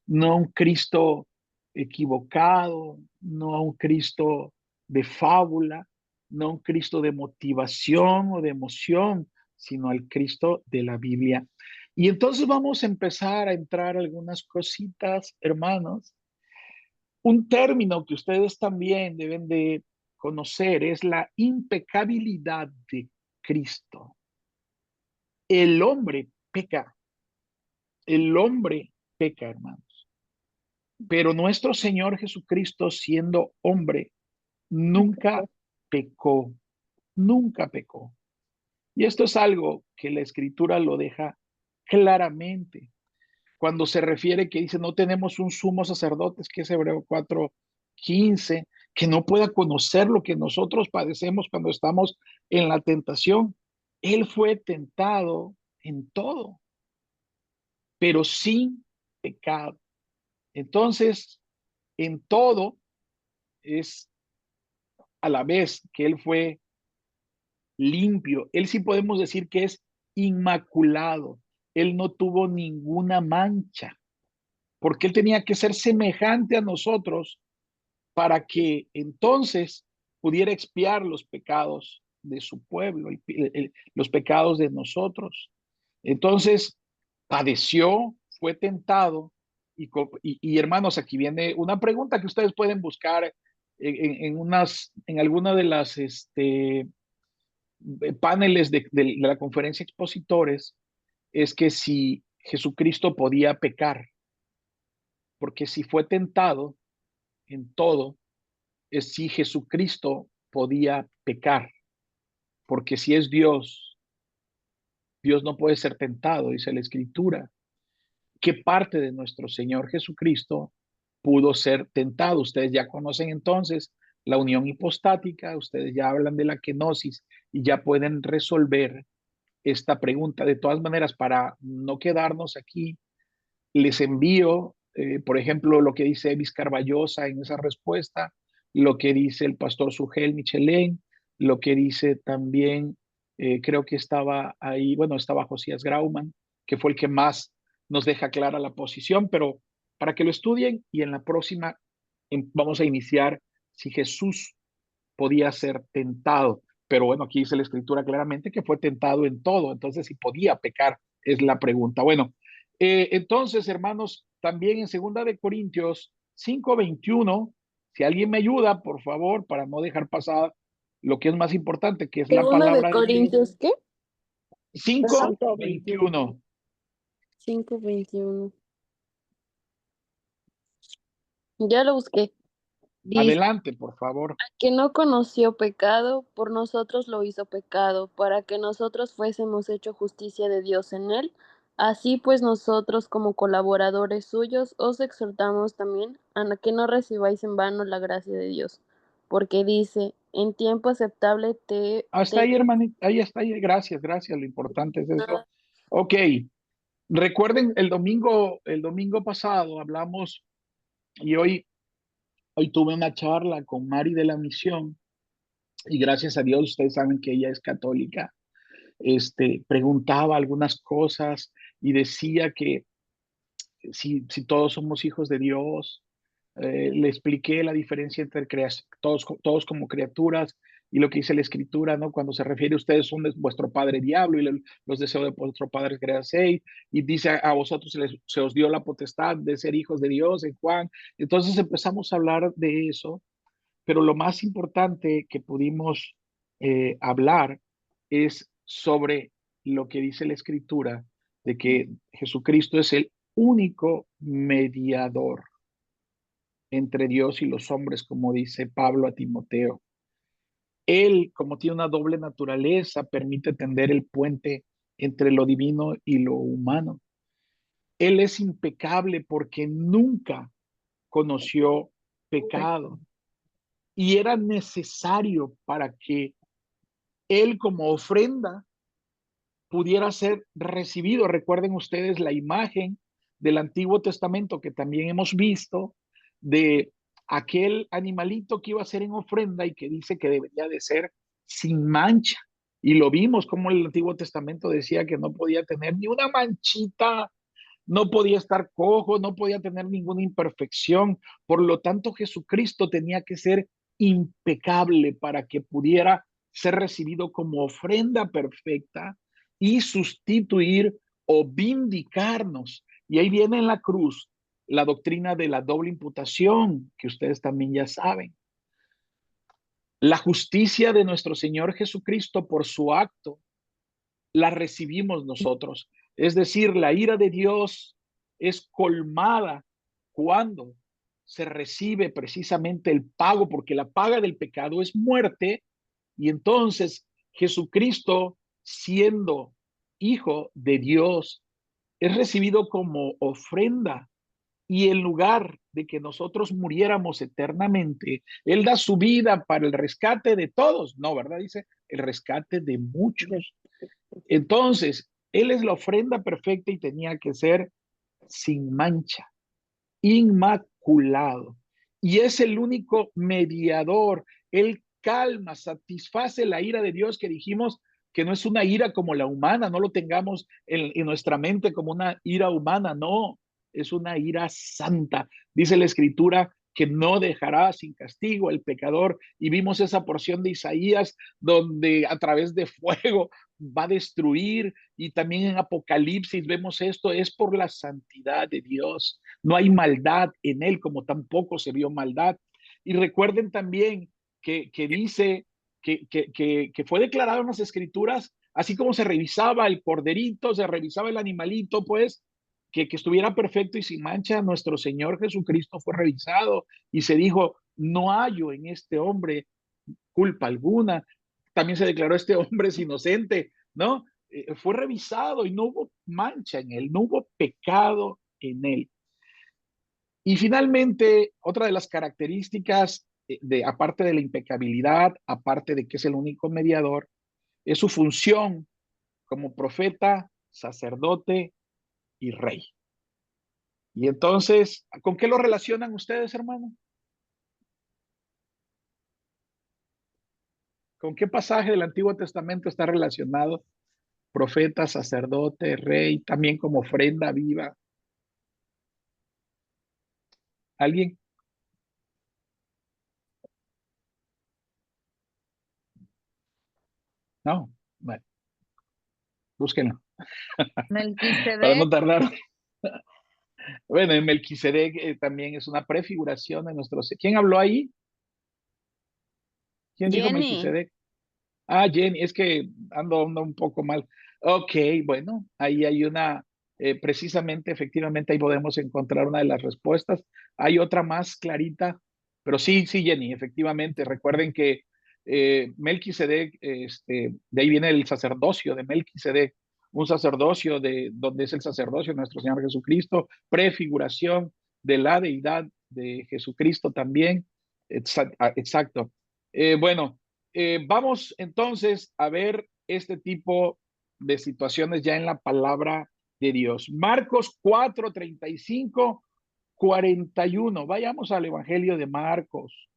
no a un Cristo equivocado, no a un Cristo de fábula, no a un Cristo de motivación o de emoción, sino al Cristo de la Biblia. Y entonces vamos a empezar a entrar algunas cositas, hermanos. Un término que ustedes también deben de conocer es la impecabilidad de Cristo. El hombre peca, hermanos, pero nuestro Señor Jesucristo, siendo hombre, nunca pecó, nunca pecó. Y esto es algo que la Escritura lo deja claramente cuando se refiere que dice, no tenemos un sumo sacerdote, que es Hebreo 4:15, que no pueda conocer lo que nosotros padecemos cuando estamos en la tentación. Él fue tentado en todo, pero sin pecado. Entonces, en todo es a la vez que él fue limpio. Él sí podemos decir que es inmaculado. Él no tuvo ninguna mancha, porque él tenía que ser semejante a nosotros para que entonces pudiera expiar los pecados de su pueblo, los pecados de nosotros. Entonces, padeció, fue tentado, y hermanos, aquí viene una pregunta que ustedes pueden buscar en alguna de las paneles de la conferencia expositores, es que si Jesucristo podía pecar, porque si fue tentado en todo, es si Jesucristo podía pecar, porque si es Dios, Dios no puede ser tentado, dice la Escritura. ¿Qué parte de nuestro Señor Jesucristo pudo ser tentado? Ustedes ya conocen entonces la unión hipostática, ustedes ya hablan de la kenosis y ya pueden resolver esta pregunta. De todas maneras, para no quedarnos aquí, les envío, por ejemplo, lo que dice Evis Carballosa en esa respuesta, lo que dice el pastor Sugel Michelén, lo que dice también, creo que estaba ahí, bueno, estaba Josías Grauman, que fue el que más nos deja clara la posición, pero para que lo estudien y en la próxima vamos a iniciar si Jesús podía ser tentado. Pero bueno, aquí dice la escritura claramente que fue tentado en todo, entonces si podía pecar es la pregunta. Bueno, entonces, hermanos, también en 2 Corintios 5:21, si alguien me ayuda, por favor, para no dejar pasar lo que es más importante, que es la Segunda de palabra de Dios. Corintios, ¿qué? 5:21. 5:21. Ya lo busqué. Dice, Adelante, por favor. que no conoció pecado, por nosotros lo hizo pecado, para que nosotros fuésemos hecho justicia de Dios en él. Así pues nosotros como colaboradores suyos os exhortamos también a que no recibáis en vano la gracia de Dios, porque dice, en tiempo aceptable Hasta ahí, hermanita, ahí está, ahí. Gracias, gracias. Lo importante es eso. Ok. Recuerden, el domingo pasado hablamos y hoy tuve una charla con Mari de la Misión y gracias a Dios, ustedes saben que ella es católica. Preguntaba algunas cosas y decía que si todos somos hijos de Dios, le expliqué la diferencia entre todos como criaturas y lo que dice la Escritura, ¿no? Cuando se refiere a ustedes son de vuestro padre diablo y los deseos de vuestro padre que hacéis, y dice a vosotros se os dio la potestad de ser hijos de Dios en Juan. Entonces empezamos a hablar de eso, pero lo más importante que pudimos hablar es sobre lo que dice la Escritura, de que Jesucristo es el único mediador entre Dios y los hombres, como dice Pablo a Timoteo. Él, como tiene una doble naturaleza, permite tender el puente entre lo divino y lo humano. Él es impecable porque nunca conoció pecado y era necesario para que él como ofrenda pudiera ser recibido. Recuerden ustedes la imagen del Antiguo Testamento que también hemos visto de aquel animalito que iba a ser en ofrenda y que dice que debería de ser sin mancha. Y lo vimos como el Antiguo Testamento decía que no podía tener ni una manchita, no podía estar cojo, no podía tener ninguna imperfección. Por lo tanto, Jesucristo tenía que ser impecable para que pudiera ser recibido como ofrenda perfecta y sustituir o vindicarnos. Y ahí viene en la cruz la doctrina de la doble imputación, que ustedes también ya saben. La justicia de nuestro Señor Jesucristo por su acto la recibimos nosotros. Es decir, la ira de Dios es colmada cuando se recibe precisamente el pago, porque la paga del pecado es muerte, y entonces Jesucristo, siendo hijo de Dios, es recibido como ofrenda, y en lugar de que nosotros muriéramos eternamente, Él da su vida para el rescate de todos, no, ¿verdad? Dice, el rescate de muchos. Entonces, Él es la ofrenda perfecta y tenía que ser sin mancha, inmaculado. Y es el único mediador. Él calma, satisface la ira de Dios, que dijimos que no es una ira como la humana, no lo tengamos en nuestra mente como una ira humana, no, es una ira santa. Dice la Escritura que no dejará sin castigo al pecador, y vimos esa porción de Isaías donde a través de fuego va a destruir, y también en Apocalipsis vemos esto, es por la santidad de Dios. No hay maldad en él, como tampoco se vio maldad. Y recuerden también que dice que fue declarado en las Escrituras, así como se revisaba el corderito, se revisaba el animalito, pues, que estuviera perfecto y sin mancha, nuestro Señor Jesucristo fue revisado y se dijo, no hallo en este hombre culpa alguna. También se declaró este hombre es inocente, ¿no? Fue revisado y no hubo mancha en él, no hubo pecado en él. Y finalmente, otra de las características aparte de la impecabilidad, aparte de que es el único mediador, es su función como profeta, sacerdote y rey. Y entonces, ¿con qué lo relacionan ustedes, hermano? ¿Con qué pasaje del Antiguo Testamento está relacionado profeta, sacerdote, rey, también como ofrenda viva? ¿Alguien? No, bueno, búsquenlo. Para no Melquisedec. tardar. Bueno, en Melquisedec también es una prefiguración de nuestro... ¿Quién habló ahí? ¿Quién dijo Jenny. Melquisedec? Ah, Jenny, es que ando un poco mal. Ok, bueno, ahí hay una, precisamente, efectivamente, ahí podemos encontrar una de las respuestas. Hay otra más clarita, pero sí, Jenny, efectivamente. Recuerden que Melquisedec, de ahí viene el sacerdocio de Melquisedec, un sacerdocio de donde es el sacerdocio de nuestro Señor Jesucristo, prefiguración de la deidad de Jesucristo también. Exacto. Bueno. Vamos entonces a ver este tipo de situaciones ya en la palabra de Dios. Marcos 4, 35, 41. Vayamos al Evangelio de Marcos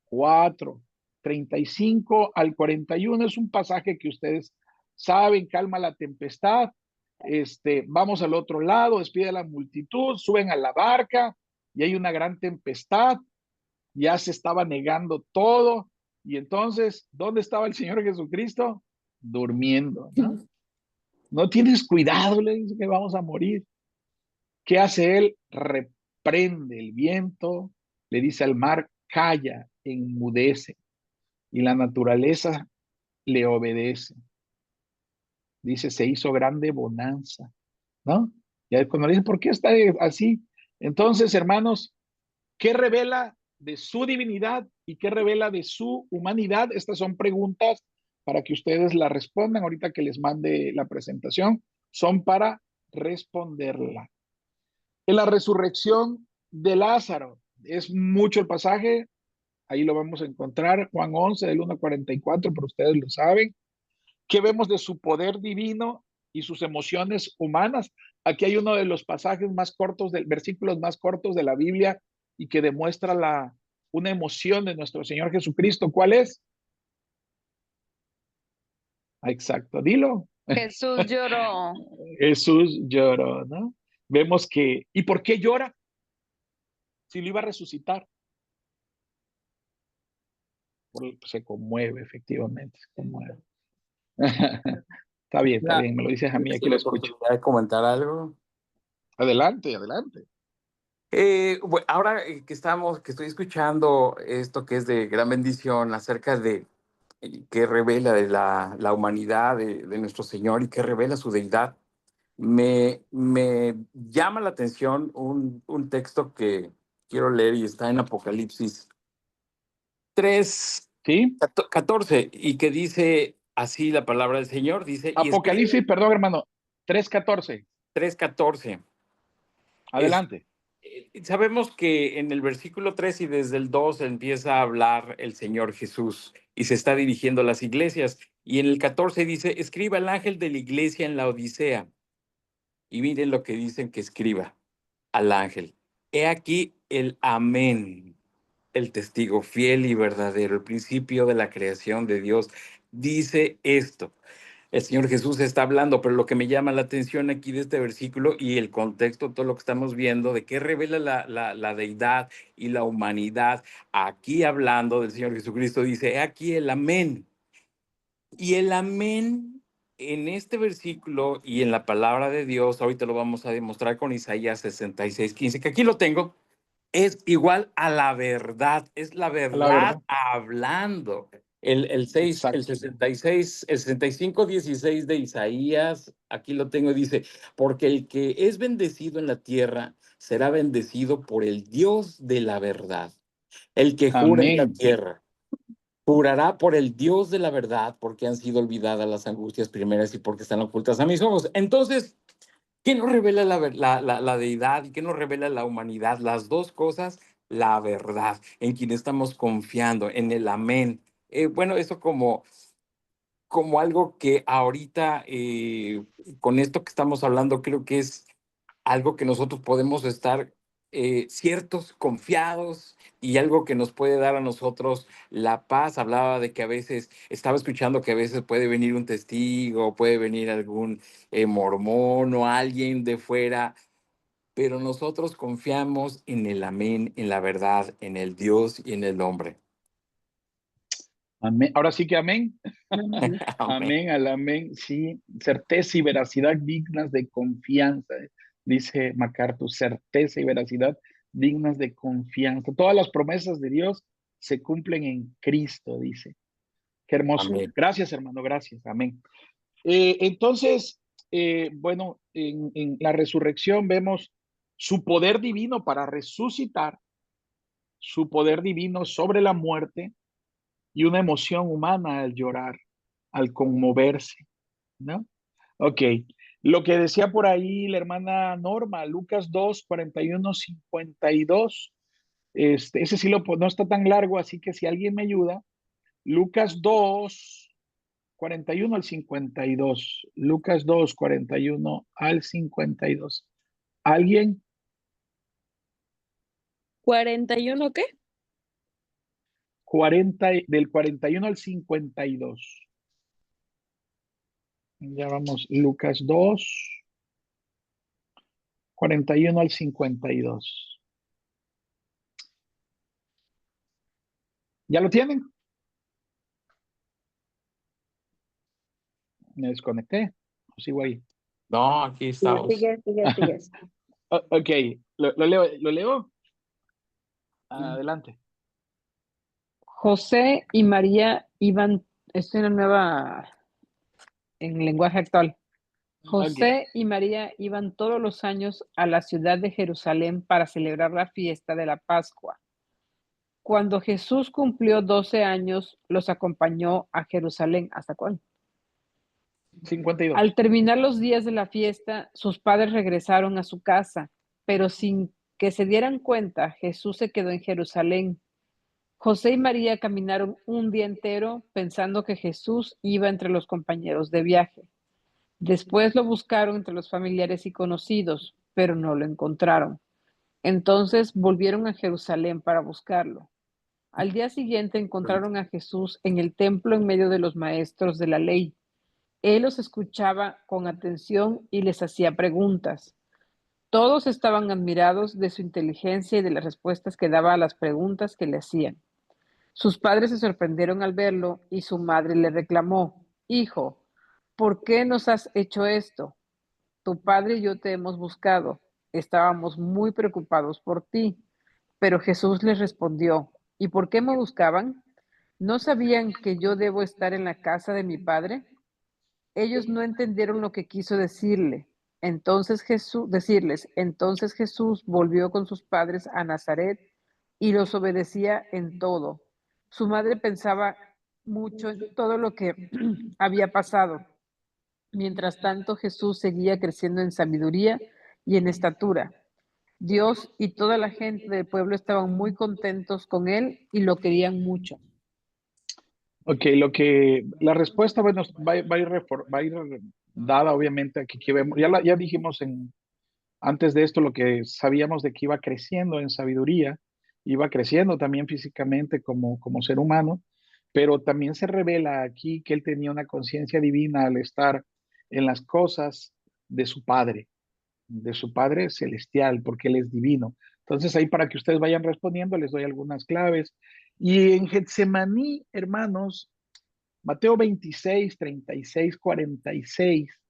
4, 35 al 41. Es un pasaje que ustedes saben, calma la tempestad. Vamos al otro lado, despide a la multitud, suben a la barca y hay una gran tempestad. Ya se estaba negando todo. Y entonces, ¿dónde estaba el Señor Jesucristo? Durmiendo, ¿no? No tienes cuidado, le dice que vamos a morir. ¿Qué hace él? Reprende el viento, le dice al mar, calla, enmudece. Y la naturaleza le obedece. Dice, se hizo grande bonanza, ¿no? Y cuando le dicen, ¿por qué está así? Entonces, hermanos, ¿qué revela de su divinidad y qué revela de su humanidad? Estas son preguntas para que ustedes la respondan ahorita que les mande la presentación. Son para responderla. En la resurrección de Lázaro, es mucho el pasaje, ahí lo vamos a encontrar, Juan 11, del 1 al 44, pero ustedes lo saben. ¿Qué vemos de su poder divino y sus emociones humanas? Aquí hay uno de los pasajes más cortos, versículos más cortos de la Biblia y que demuestra una emoción de nuestro Señor Jesucristo. ¿Cuál es? Exacto, dilo. Jesús lloró. Jesús lloró, ¿no? Vemos que, ¿y por qué llora? Si lo iba a resucitar. Se conmueve, efectivamente, se conmueve. Está bien, me lo dices a mí, aquí lo escucho. ¿Oportunidad de comentar algo? Adelante, adelante. Ahora que estoy escuchando esto que es de gran bendición acerca de que revela de la humanidad de nuestro Señor y que revela su deidad, me llama la atención un texto que quiero leer y está en Apocalipsis 3, ¿Sí? 14, y que dice así la palabra del Señor, dice, y Apocalipsis, escribe perdón, hermano, 3:14. 3:14. Adelante. Sabemos que en el versículo 3 y desde el 2 empieza a hablar el Señor Jesús y se está dirigiendo a las iglesias. Y en el 14 dice, escriba el ángel de la iglesia en la Odisea. Y miren lo que dicen que escriba al ángel. He aquí el amén, el testigo fiel y verdadero, el principio de la creación de Dios. Dice esto. El Señor Jesús está hablando, pero lo que me llama la atención aquí de este versículo y el contexto, todo lo que estamos viendo, de qué revela la deidad y la humanidad, aquí hablando del Señor Jesucristo, dice, "He aquí el amén". Y el amén en este versículo y en la palabra de Dios, ahorita lo vamos a demostrar con Isaías 66:15, que aquí lo tengo, es igual a la verdad, es la La verdad verdad. hablando. El 6, el Exacto. 66, el 65:16 de Isaías, aquí lo tengo, dice, porque el que es bendecido en la tierra será bendecido por el Dios de la verdad. El que jura en la Amén. tierra jurará por el Dios de la verdad, porque han sido olvidadas las angustias primeras y porque están ocultas a mis ojos. Entonces, ¿qué nos revela la deidad y qué nos revela la humanidad? Las dos cosas, la verdad, en quien estamos confiando, en el amén. Bueno, eso como algo que ahorita, con esto que estamos hablando, creo que es algo que nosotros podemos estar ciertos, confiados y algo que nos puede dar a nosotros la paz. Hablaba de que a veces, estaba escuchando que a veces puede venir un testigo, puede venir algún mormón o alguien de fuera, pero nosotros confiamos en el amén, en la verdad, en el Dios y en el hombre. Amén. Ahora sí que amén. Amén. Amén, al amén. Sí, certeza y veracidad dignas de confianza, dice MacArthur, certeza y veracidad dignas de confianza. Todas las promesas de Dios se cumplen en Cristo, dice. Qué hermoso. Amén. Gracias, hermano, gracias. Amén. Entonces, bueno, en la resurrección vemos su poder divino para resucitar, su poder divino sobre la muerte y una emoción humana al llorar, al conmoverse, ¿no? Ok, lo que decía por ahí la hermana Norma, Lucas 2, 41, 52, ese sí no está tan largo, así que si alguien me ayuda, Lucas 2, 41 al 52, Lucas 2, 41 al 52. ¿Alguien? ¿41 qué? Del 41 al 52. Ya vamos, Lucas 2, 41 al 52. ¿Ya lo tienen? Me desconecté. Sigo ahí. No, aquí estamos. Sigue. Ok, lo leo. Adelante. José y María iban, esto es una nueva en lenguaje actual. José y María iban todos los años a la ciudad de Jerusalén para celebrar la fiesta de la Pascua. Cuando Jesús cumplió 12 años, los acompañó a Jerusalén. ¿Hasta cuándo? 52. Al terminar los días de la fiesta, sus padres regresaron a su casa, pero sin que se dieran cuenta, Jesús se quedó en Jerusalén. José y María caminaron un día entero pensando que Jesús iba entre los compañeros de viaje. Después lo buscaron entre los familiares y conocidos, pero no lo encontraron. Entonces volvieron a Jerusalén para buscarlo. Al día siguiente encontraron a Jesús en el templo en medio de los maestros de la ley. Él los escuchaba con atención y les hacía preguntas. Todos estaban admirados de su inteligencia y de las respuestas que daba a las preguntas que le hacían. Sus padres se sorprendieron al verlo y su madre le reclamó: Hijo, ¿por qué nos has hecho esto? Tu padre y yo te hemos buscado. Estábamos muy preocupados por ti. Pero Jesús les respondió: ¿Y por qué me buscaban? ¿No sabían que yo debo estar en la casa de mi padre? Ellos no entendieron lo que quiso decirles. Entonces Jesús volvió con sus padres a Nazaret y los obedecía en todo. Su madre pensaba mucho en todo lo que había pasado. Mientras tanto, Jesús seguía creciendo en sabiduría y en estatura. Dios y toda la gente del pueblo estaban muy contentos con él y lo querían mucho. Ok, la respuesta va a ir dada obviamente aquí que vemos. Ya dijimos antes de esto lo que sabíamos de que iba creciendo en sabiduría, iba creciendo también físicamente como ser humano, pero también se revela aquí que él tenía una conciencia divina al estar en las cosas de su Padre celestial, porque Él es divino. Entonces ahí para que ustedes vayan respondiendo, les doy algunas claves. Y en Getsemaní, hermanos, Mateo 26, 36, 46,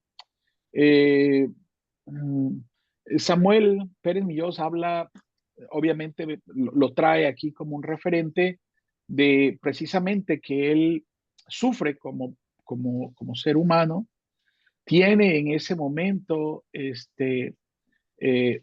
Samuel Pérez Millós habla, obviamente lo trae aquí como un referente de precisamente que él sufre como ser humano, tiene en ese momento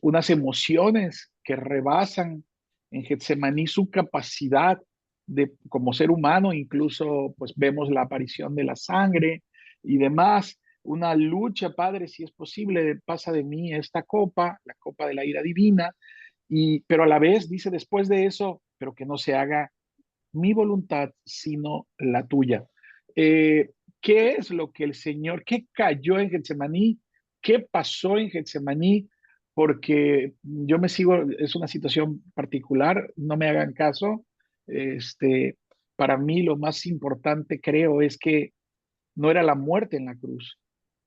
unas emociones que rebasan en Getsemaní su capacidad de como ser humano, incluso pues vemos la aparición de la sangre y demás, una lucha, Padre, si es posible, pasa de mí esta copa, la copa de la ira divina, pero a la vez dice después de eso, pero que no se haga mi voluntad, sino la tuya. ¿Qué es lo que el Señor, qué cayó en Getsemaní? ¿Qué pasó en Getsemaní? Porque yo me sigo, es una situación particular, no me hagan caso. Para mí lo más importante creo es que no era la muerte en la cruz.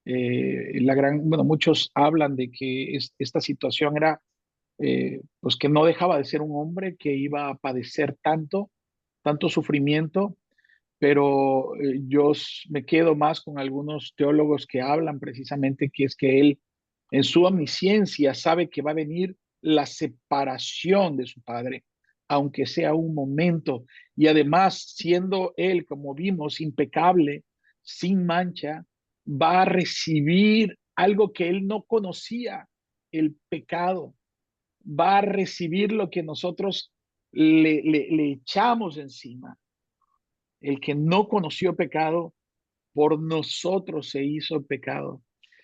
Bueno, muchos hablan de que esta situación era, pues que no dejaba de ser un hombre que iba a padecer tanto sufrimiento, pero yo me quedo más con algunos teólogos que hablan precisamente que es que él en su omnisciencia sabe que va a venir la separación de su padre, aunque sea un momento, y además siendo él, como vimos, impecable, sin mancha, va a recibir algo que él no conocía, el pecado, va a recibir lo que nosotros le echamos encima. El que no conoció pecado, por nosotros se hizo pecado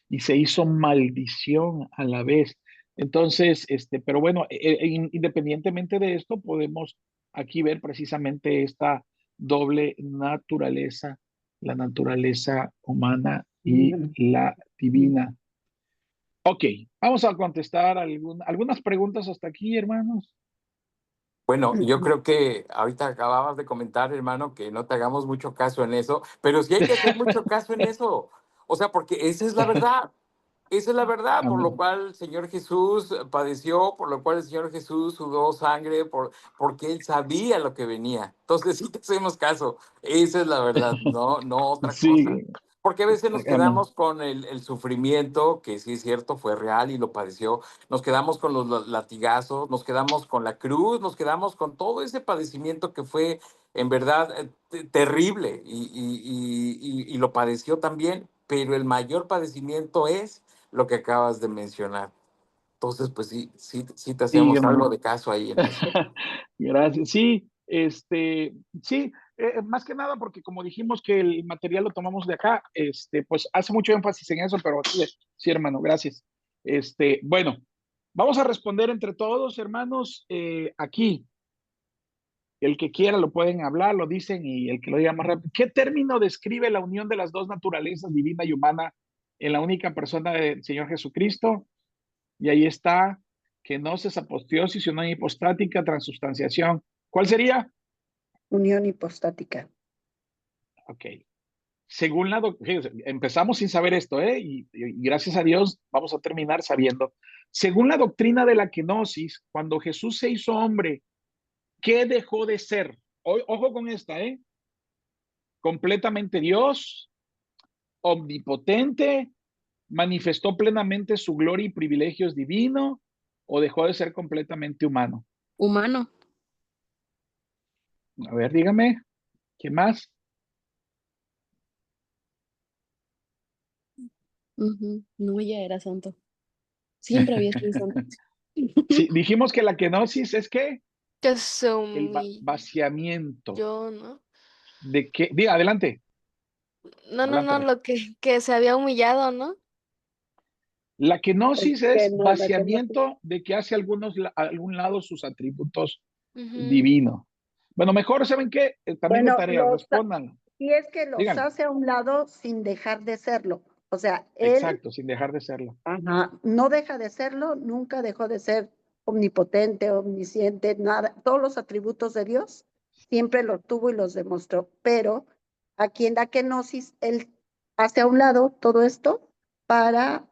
y se hizo maldición a la vez. Entonces, pero bueno, independientemente de esto, podemos aquí ver precisamente esta doble naturaleza, la naturaleza humana y la divina. Ok, vamos a contestar algunas preguntas hasta aquí, hermanos. Bueno, yo creo que ahorita acababas de comentar, hermano, que no te hagamos mucho caso en eso, pero sí hay que hacer mucho caso en eso. O sea, porque esa es la verdad. Esa es la verdad, por lo Amén. cual el Señor Jesús padeció, por lo cual el Señor Jesús sudó sangre, porque Él sabía lo que venía. Entonces sí te hacemos caso. Esa es la verdad, no otra Sí, cosa. Porque a veces nos Amén. quedamos con el sufrimiento, que sí es cierto, fue real y lo padeció. Nos quedamos con los latigazos, nos quedamos con la cruz, nos quedamos con todo ese padecimiento que fue en verdad terrible y lo padeció también. Pero el mayor padecimiento es lo que acabas de mencionar. Entonces, pues sí te Sí, hacemos algo hermano. de caso ahí en eso. Gracias. Sí, sí, más que nada porque como dijimos que el material lo tomamos de acá, pues hace mucho énfasis en eso, pero sí, sí, hermano, gracias. Bueno, vamos a responder entre todos, hermanos, aquí. El que quiera lo pueden hablar, lo dicen y el que lo diga más rápido. ¿Qué término describe la unión de las dos naturalezas, divina y humana, en la única persona del Señor Jesucristo? Y ahí está, kenosis, apoteosis, unión hipostática, transubstanciación. ¿Cuál sería? Unión hipostática. Ok. Según fíjense, empezamos sin saber esto, ¿eh? Y gracias a Dios vamos a terminar sabiendo. Según la doctrina de la kenosis, cuando Jesús se hizo hombre, ¿qué dejó de ser? Ojo con esta, ¿eh? Completamente Dios, omnipotente, manifestó plenamente su gloria y privilegios divinos, o dejó de ser completamente humano. Humano. A ver, dígame, ¿qué más? No, ya era santo. Siempre había sido santo. Sí, dijimos que la kenosis es ¿qué? Que se El humilló, vaciamiento. ¿no? ¿De qué? Diga, adelante. No, Adelante. lo que se había humillado, ¿no? La kenosis es La que no, vaciamiento de que hace a algún lado sus atributos Ujú. divinos. Bueno, mejor, ¿saben qué? También de bueno, tarea, respondan. si es que los Díganme. hace a un lado sin dejar de serlo. O sea, él Exacto, sin dejar de serlo. no deja de serlo, nunca dejó de ser omnipotente, omnisciente, nada. Todos los atributos de Dios siempre los tuvo y los demostró. Pero aquí en la kenosis, él hace a un lado todo esto para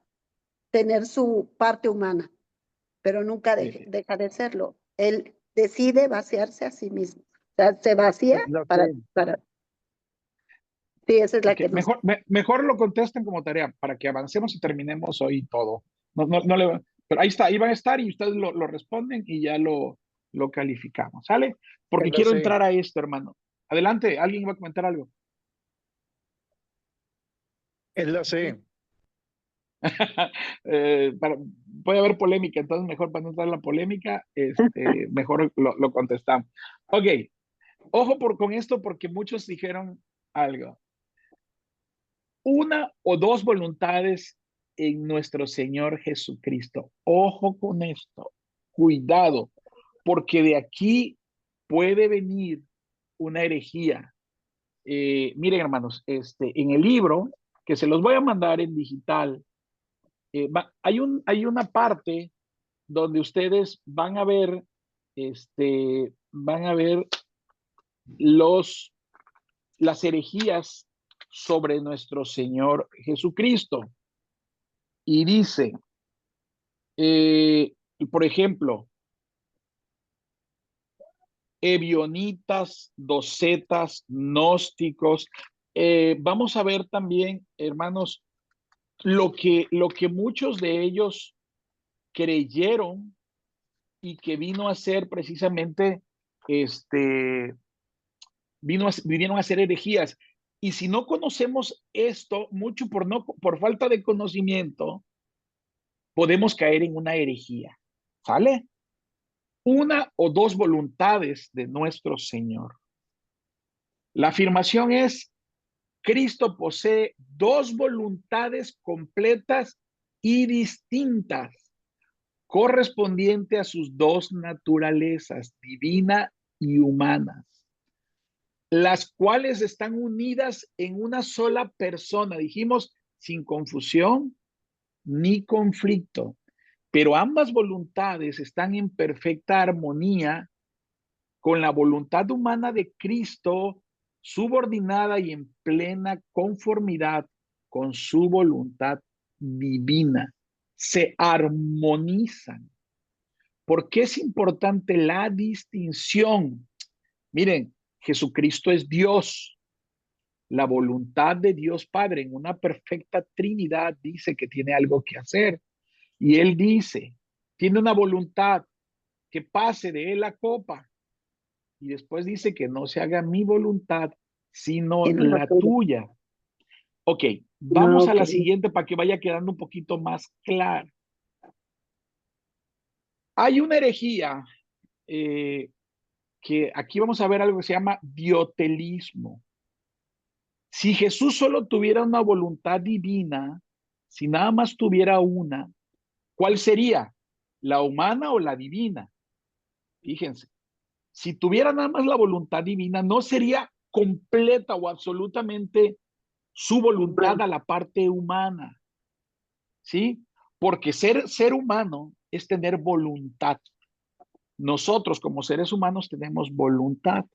tener su parte humana, pero nunca Sí. deja de serlo. Él decide vaciarse a sí mismo. O sea, se vacía La para, C. para. Sí, esa es la Ok, kenosis. mejor lo contesten como tarea para que avancemos y terminemos hoy todo. Pero ahí está, ahí van a estar y ustedes lo responden y ya lo calificamos, ¿sale? Porque Es la quiero C. entrar a esto, hermano. Adelante, ¿alguien va a comentar algo? Es la C. Puede haber polémica, entonces mejor para no entrar en la polémica, mejor lo contestamos. Ok, ojo con esto porque muchos dijeron algo. Una o dos voluntades en nuestro Señor Jesucristo. Ojo con esto, cuidado, porque de aquí puede venir una herejía. Miren, hermanos, en el libro, que se los voy a mandar en digital, hay una parte donde ustedes van a ver las herejías sobre nuestro Señor Jesucristo. Y dice, por ejemplo, ebionitas, docetas, gnósticos. Vamos a ver también, hermanos, lo que muchos de ellos creyeron y que vino a ser precisamente, vinieron a ser herejías. Y si no conocemos esto, mucho por falta de conocimiento, podemos caer en una herejía. ¿Sale? Una o dos voluntades de nuestro Señor. La afirmación es, Cristo posee dos voluntades completas y distintas, correspondiente a sus dos naturalezas, divina y humanas, las cuales están unidas en una sola persona, dijimos, sin confusión ni conflicto, pero ambas voluntades están en perfecta armonía con la voluntad humana de Cristo, subordinada y en plena conformidad con su voluntad divina. Se armonizan. ¿Por qué es importante la distinción? Miren, Jesucristo es Dios. La voluntad de Dios Padre en una perfecta Trinidad dice que tiene algo que hacer. Y Él dice, tiene una voluntad, que pase de Él la copa. Y después dice que no se haga mi voluntad, sino Sino la la tuya. tuya. Ok, vamos a la Ok. siguiente para que vaya quedando un poquito más claro. Hay una herejía que aquí vamos a ver algo que se llama diotelismo. Si Jesús solo tuviera una voluntad divina, si nada más tuviera una, ¿cuál sería? ¿La humana o la divina? Fíjense, si tuviera nada más la voluntad divina, no sería completa o absolutamente su voluntad a la parte humana, ¿sí? Porque ser humano es tener voluntad. Nosotros como seres humanos tenemos voluntad.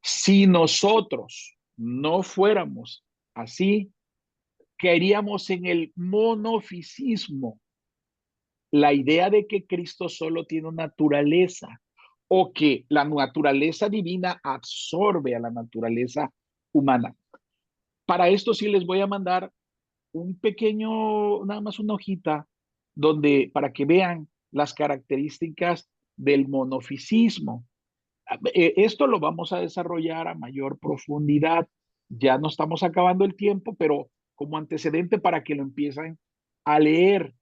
Si nosotros no fuéramos así, caeríamos en el monofisismo, la idea de que Cristo solo tiene naturaleza o que la naturaleza divina absorbe a la naturaleza humana. Para esto sí les voy a mandar un pequeño, nada más una hojita, donde para que vean las características del monofisismo. Esto lo vamos a desarrollar a mayor profundidad. Ya no estamos acabando el tiempo, pero como antecedente para que lo empiecen a leer.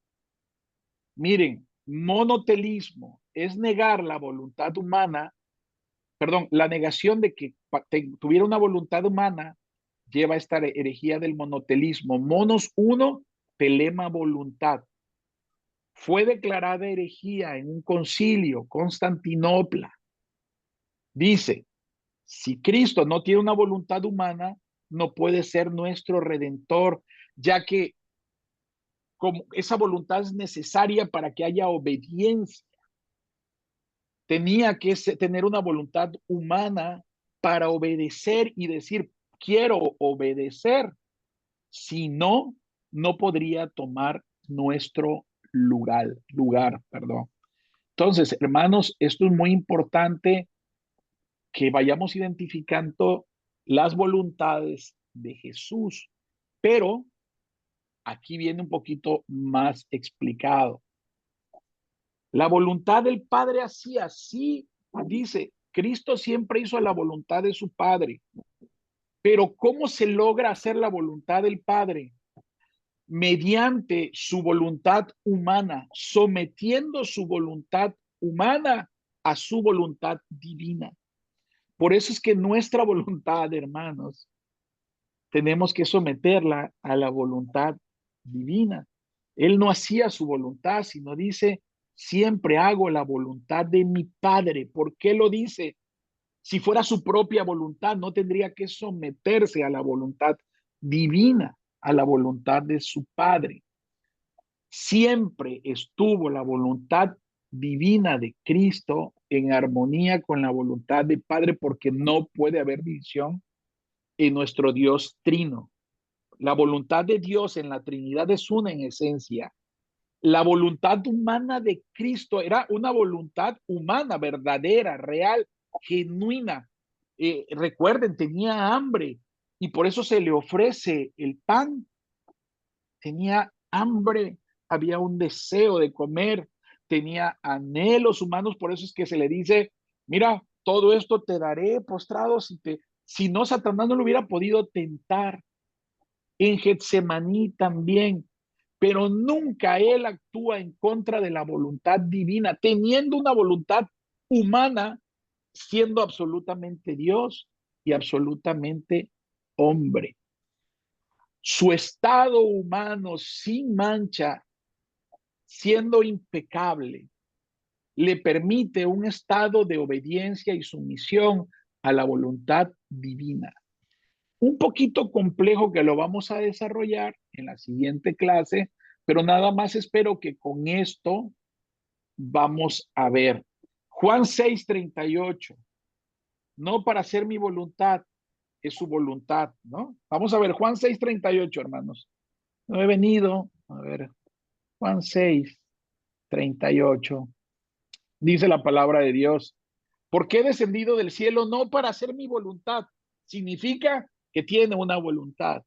Miren, monotelismo es negar la voluntad humana, perdón, la negación de que tuviera una voluntad humana lleva a esta herejía del monotelismo. Monos uno, telema voluntad. Fue declarada herejía en un concilio, Constantinopla. Dice, si Cristo no tiene una voluntad humana, no puede ser nuestro redentor, ya que como esa voluntad es necesaria para que haya obediencia. Tenía que tener una voluntad humana para obedecer y decir, quiero obedecer. Si no, no podría tomar nuestro lugar, perdón. Entonces, hermanos, esto es muy importante que vayamos identificando las voluntades de Jesús, pero aquí viene un poquito más explicado. La voluntad del Padre hacía así, dice, Cristo siempre hizo la voluntad de su Padre, pero ¿cómo se logra hacer la voluntad del Padre? Mediante su voluntad humana, sometiendo su voluntad humana a su voluntad divina. Por eso es que nuestra voluntad, hermanos, tenemos que someterla a la voluntad divina. Él no hacía su voluntad, sino dice, siempre hago la voluntad de mi Padre. ¿Por qué lo dice? Si fuera su propia voluntad, no tendría que someterse a la voluntad divina, a la voluntad de su Padre. Siempre estuvo la voluntad divina de Cristo en armonía con la voluntad del Padre, porque no puede haber división en nuestro Dios trino. La voluntad de Dios en la Trinidad es una en esencia. La voluntad humana de Cristo era una voluntad humana, verdadera, real, genuina. Recuerden, tenía hambre y por eso se le ofrece el pan. Tenía hambre, había un deseo de comer, tenía anhelos humanos, por eso es que se le dice, mira, todo esto te daré postrado si no, Satanás no lo hubiera podido tentar. En Getsemaní también, pero nunca él actúa en contra de la voluntad divina, teniendo una voluntad humana, siendo absolutamente Dios y absolutamente hombre. Su estado humano sin mancha, siendo impecable, le permite un estado de obediencia y sumisión a la voluntad divina. Un poquito complejo que lo vamos a desarrollar en la siguiente clase, pero nada más espero que con esto vamos a ver. Juan 6:38, no para hacer mi voluntad, es su voluntad, ¿no? Vamos a ver, Juan 6:38, hermanos. No he venido, a ver, Juan 6:38, dice la palabra de Dios, porque he descendido del cielo no para hacer mi voluntad, significa que tiene una voluntad,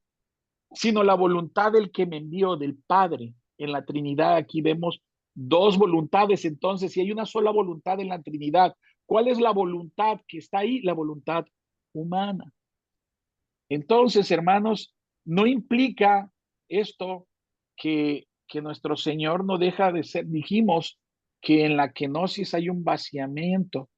sino la voluntad del que me envió, del Padre. En la Trinidad aquí vemos dos voluntades. Entonces, si hay una sola voluntad en la Trinidad, ¿cuál es la voluntad que está ahí? La voluntad humana. Entonces, hermanos, no implica esto que nuestro Señor no deja de ser. Dijimos que en la kenosis hay un vaciamiento,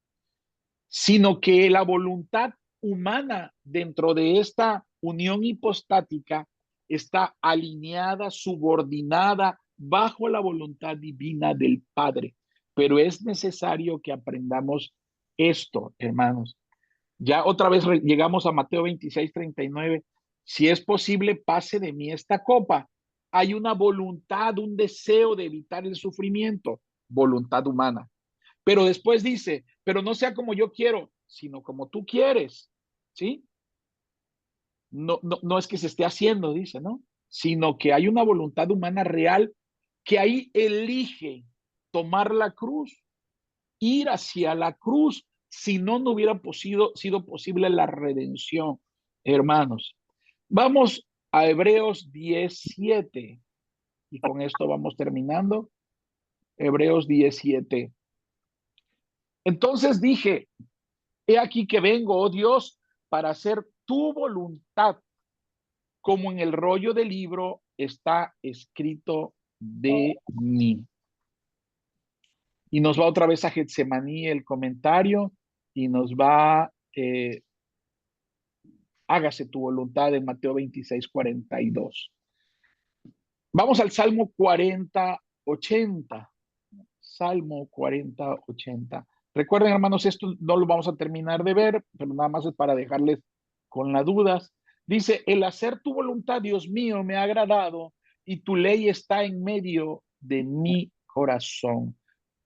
sino que la voluntad humana dentro de esta unión hipostática está alineada, subordinada bajo la voluntad divina del Padre. Pero es necesario que aprendamos esto, hermanos. Ya otra vez llegamos a Mateo 26:39. Si es posible, pase de mí esta copa. Hay una voluntad, un deseo de evitar el sufrimiento, voluntad humana. Pero después dice, pero no sea como yo quiero, sino como tú quieres, ¿sí? No es que se esté haciendo, dice, ¿no? Sino que hay una voluntad humana real que ahí elige tomar la cruz, ir hacia la cruz, si no, no hubiera sido posible la redención, hermanos. Vamos a Hebreos 17 y con esto vamos terminando. Hebreos 17. Entonces dije, he aquí que vengo, oh Dios, para hacer tu voluntad, como en el rollo del libro está escrito de mí. Y nos va otra vez a Getsemaní el comentario y nos va, hágase tu voluntad en Mateo 26:42. Vamos al Salmo 40:80. Salmo 40:80. Recuerden, hermanos, esto no lo vamos a terminar de ver, pero nada más es para dejarles con las dudas. Dice, el hacer tu voluntad, Dios mío, me ha agradado y tu ley está en medio de mi corazón.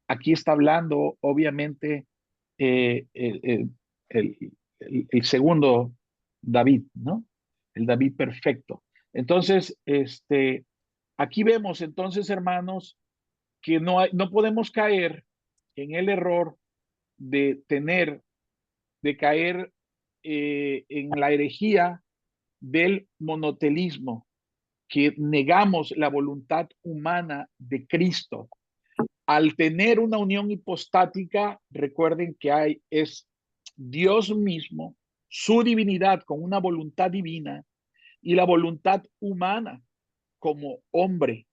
Aquí está hablando, obviamente, el segundo David, ¿no? El David perfecto. Entonces, aquí vemos entonces, hermanos, que no podemos caer en el error de caer en la herejía del monotelismo, que negamos la voluntad humana de Cristo. Al tener una unión hipostática, recuerden que es Dios mismo, su divinidad con una voluntad divina y la voluntad humana como hombre.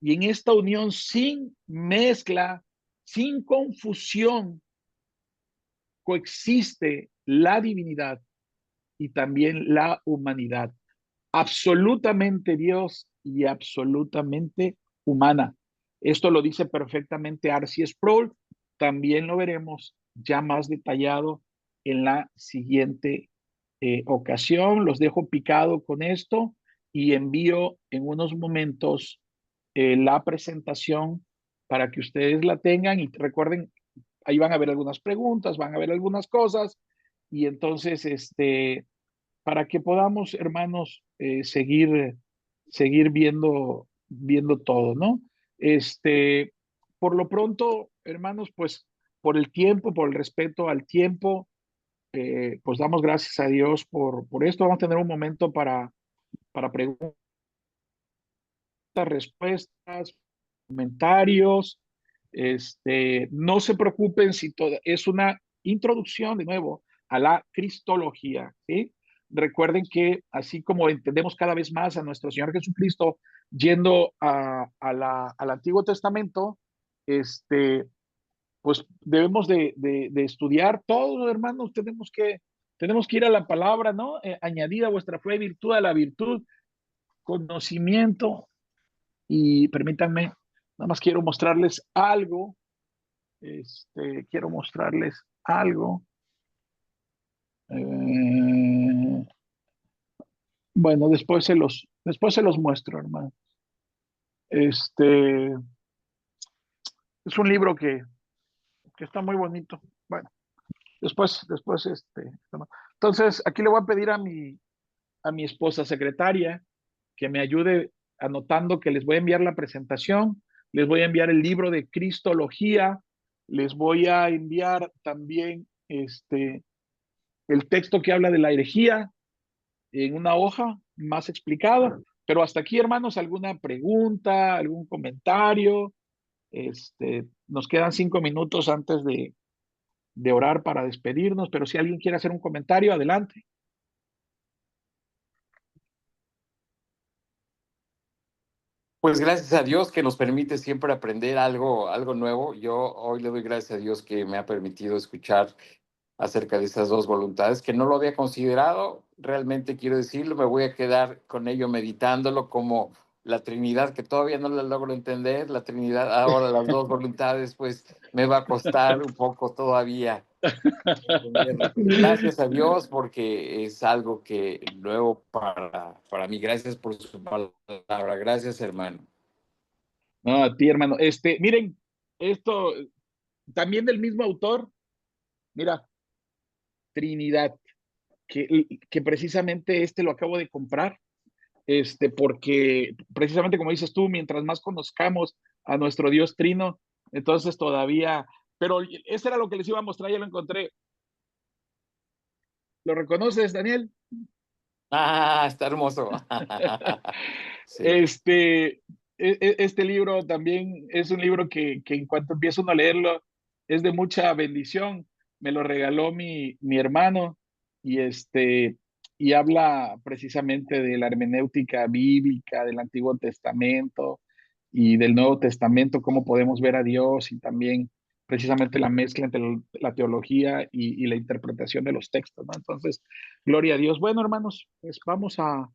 Y en esta unión sin mezcla, sin confusión, coexiste la divinidad y también la humanidad. Absolutamente Dios y absolutamente humana. Esto lo dice perfectamente R.C. Sproul. También lo veremos ya más detallado en la siguiente ocasión. Los dejo picado con esto y envío en unos momentos la presentación para que ustedes la tengan y recuerden, ahí van a ver algunas preguntas, van a ver algunas cosas y entonces, para que podamos, hermanos, seguir viendo todo, ¿no? Por lo pronto, hermanos, pues por el tiempo, por el respeto al tiempo, pues damos gracias a Dios por esto. Vamos a tener un momento para preguntas, respuestas, comentarios. No se preocupen si es una introducción de nuevo a la cristología, ¿sí? Recuerden que así como entendemos cada vez más a nuestro Señor Jesucristo yendo al Antiguo Testamento, pues debemos de estudiar todo, hermanos, tenemos que ir a la palabra, ¿no? Añadida a vuestra fe, virtud a la virtud, conocimiento, y permítanme, nada más quiero mostrarles algo. Quiero mostrarles algo. Bueno, después se los muestro, hermano. Es un libro que está muy bonito. Bueno, después, entonces aquí le voy a pedir a mi esposa secretaria que me ayude anotando que les voy a enviar la presentación, les voy a enviar el libro de Cristología, les voy a enviar también el texto que habla de la herejía en una hoja más explicado. Pero hasta aquí, hermanos, ¿alguna pregunta, algún comentario? Nos quedan 5 minutos antes de orar para despedirnos, pero si alguien quiere hacer un comentario, adelante. Pues gracias a Dios que nos permite siempre aprender algo nuevo. Yo hoy le doy gracias a Dios que me ha permitido escuchar acerca de esas dos voluntades, que no lo había considerado, realmente quiero decirlo, me voy a quedar con ello meditándolo como la Trinidad, que todavía no la logro entender, la Trinidad, ahora las dos voluntades, pues me va a costar un poco todavía entenderlo. Pero gracias a Dios porque es algo que nuevo para mí. Gracias por su palabra. Gracias, hermano. No, a ti, hermano. Miren, esto también del mismo autor, mira, Trinidad, que precisamente lo acabo de comprar, porque precisamente como dices tú, mientras más conozcamos a nuestro Dios Trino, entonces todavía, pero ese era lo que les iba a mostrar, ya lo encontré. ¿Lo reconoces, Daniel? Ah, está hermoso. Sí. Este libro también es un libro que en cuanto empiezo uno a leerlo, es de mucha bendición. Me lo regaló mi hermano y y habla precisamente de la hermenéutica bíblica, del Antiguo Testamento y del Nuevo Testamento, cómo podemos ver a Dios y también precisamente la mezcla entre la teología y la interpretación de los textos, ¿no? Entonces, gloria a Dios. Bueno, hermanos, pues vamos a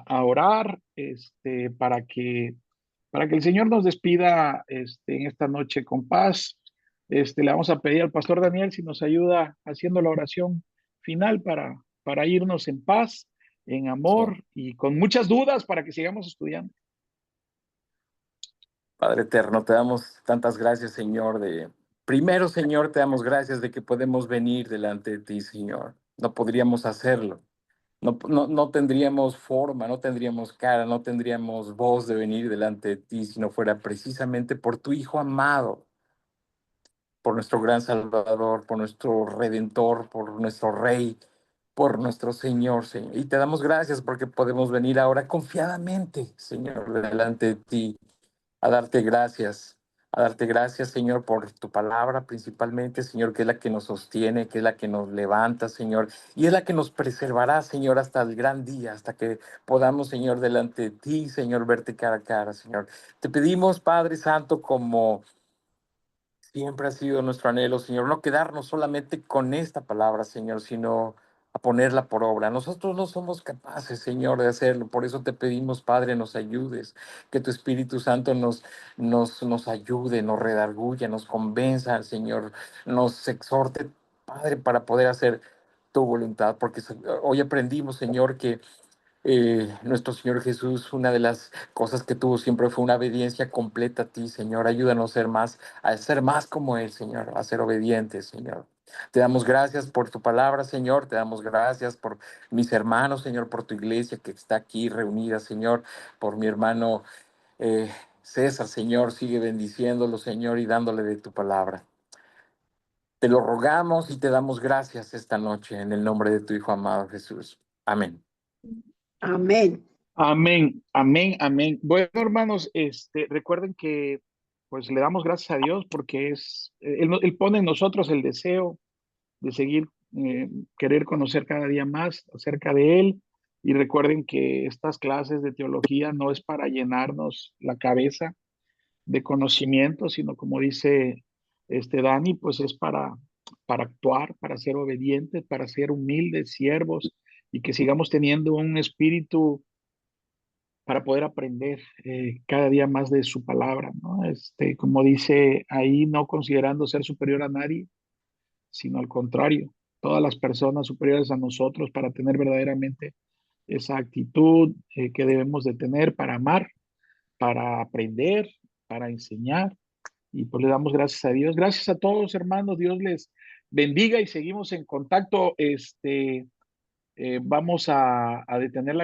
orar para que el Señor nos despida en esta noche con paz. Le vamos a pedir al pastor Daniel si nos ayuda haciendo la oración final para irnos en paz, en Sí. amor y con muchas dudas para que sigamos estudiando. Padre eterno, te damos tantas gracias, Señor, primero, Señor, te damos gracias de que podemos venir delante de ti, Señor. No podríamos hacerlo. No tendríamos forma, no tendríamos cara, no tendríamos voz de venir delante de ti si no fuera precisamente por tu Hijo amado, por nuestro gran Salvador, por nuestro Redentor, por nuestro Rey, por nuestro Señor, Señor. Y te damos gracias porque podemos venir ahora confiadamente, Señor, delante de ti, a darte gracias, Señor, por tu palabra principalmente, Señor, que es la que nos sostiene, que es la que nos levanta, Señor, y es la que nos preservará, Señor, hasta el gran día, hasta que podamos, Señor, delante de ti, Señor, verte cara a cara, Señor. Te pedimos, Padre Santo, como siempre ha sido nuestro anhelo, Señor, no quedarnos solamente con esta palabra, Señor, sino a ponerla por obra. Nosotros no somos capaces, Señor, de hacerlo. Por eso te pedimos, Padre, nos ayudes, que tu Espíritu Santo nos ayude, nos redarguya, nos convenza, Señor, nos exhorte, Padre, para poder hacer tu voluntad. Porque hoy aprendimos, Señor, que nuestro Señor Jesús, una de las cosas que tuvo siempre fue una obediencia completa a ti, Señor. Ayúdanos a ser más como Él, Señor, a ser obedientes, Señor. Te damos gracias por tu palabra, Señor. Te damos gracias por mis hermanos, Señor, por tu iglesia que está aquí reunida, Señor, por mi hermano eh, César, Señor. Sigue bendiciéndolo, Señor, y dándole de tu palabra. Te lo rogamos y te damos gracias esta noche en el nombre de tu Hijo amado Jesús. Amén. Amén. Amén, amén, amén. Bueno, hermanos, recuerden que pues le damos gracias a Dios porque Él pone en nosotros el deseo de seguir, querer conocer cada día más acerca de Él. Y recuerden que estas clases de teología no es para llenarnos la cabeza de conocimiento, sino como dice Dani, pues es para actuar, para ser obedientes, para ser humildes, siervos y que sigamos teniendo un espíritu para poder aprender cada día más de su palabra, ¿no? Como dice ahí, no considerando ser superior a nadie, sino al contrario, todas las personas superiores a nosotros para tener verdaderamente esa actitud que debemos de tener para amar, para aprender, para enseñar. Y pues le damos gracias a Dios. Gracias a todos, hermanos. Dios les bendiga y seguimos en contacto. Vamos a detener la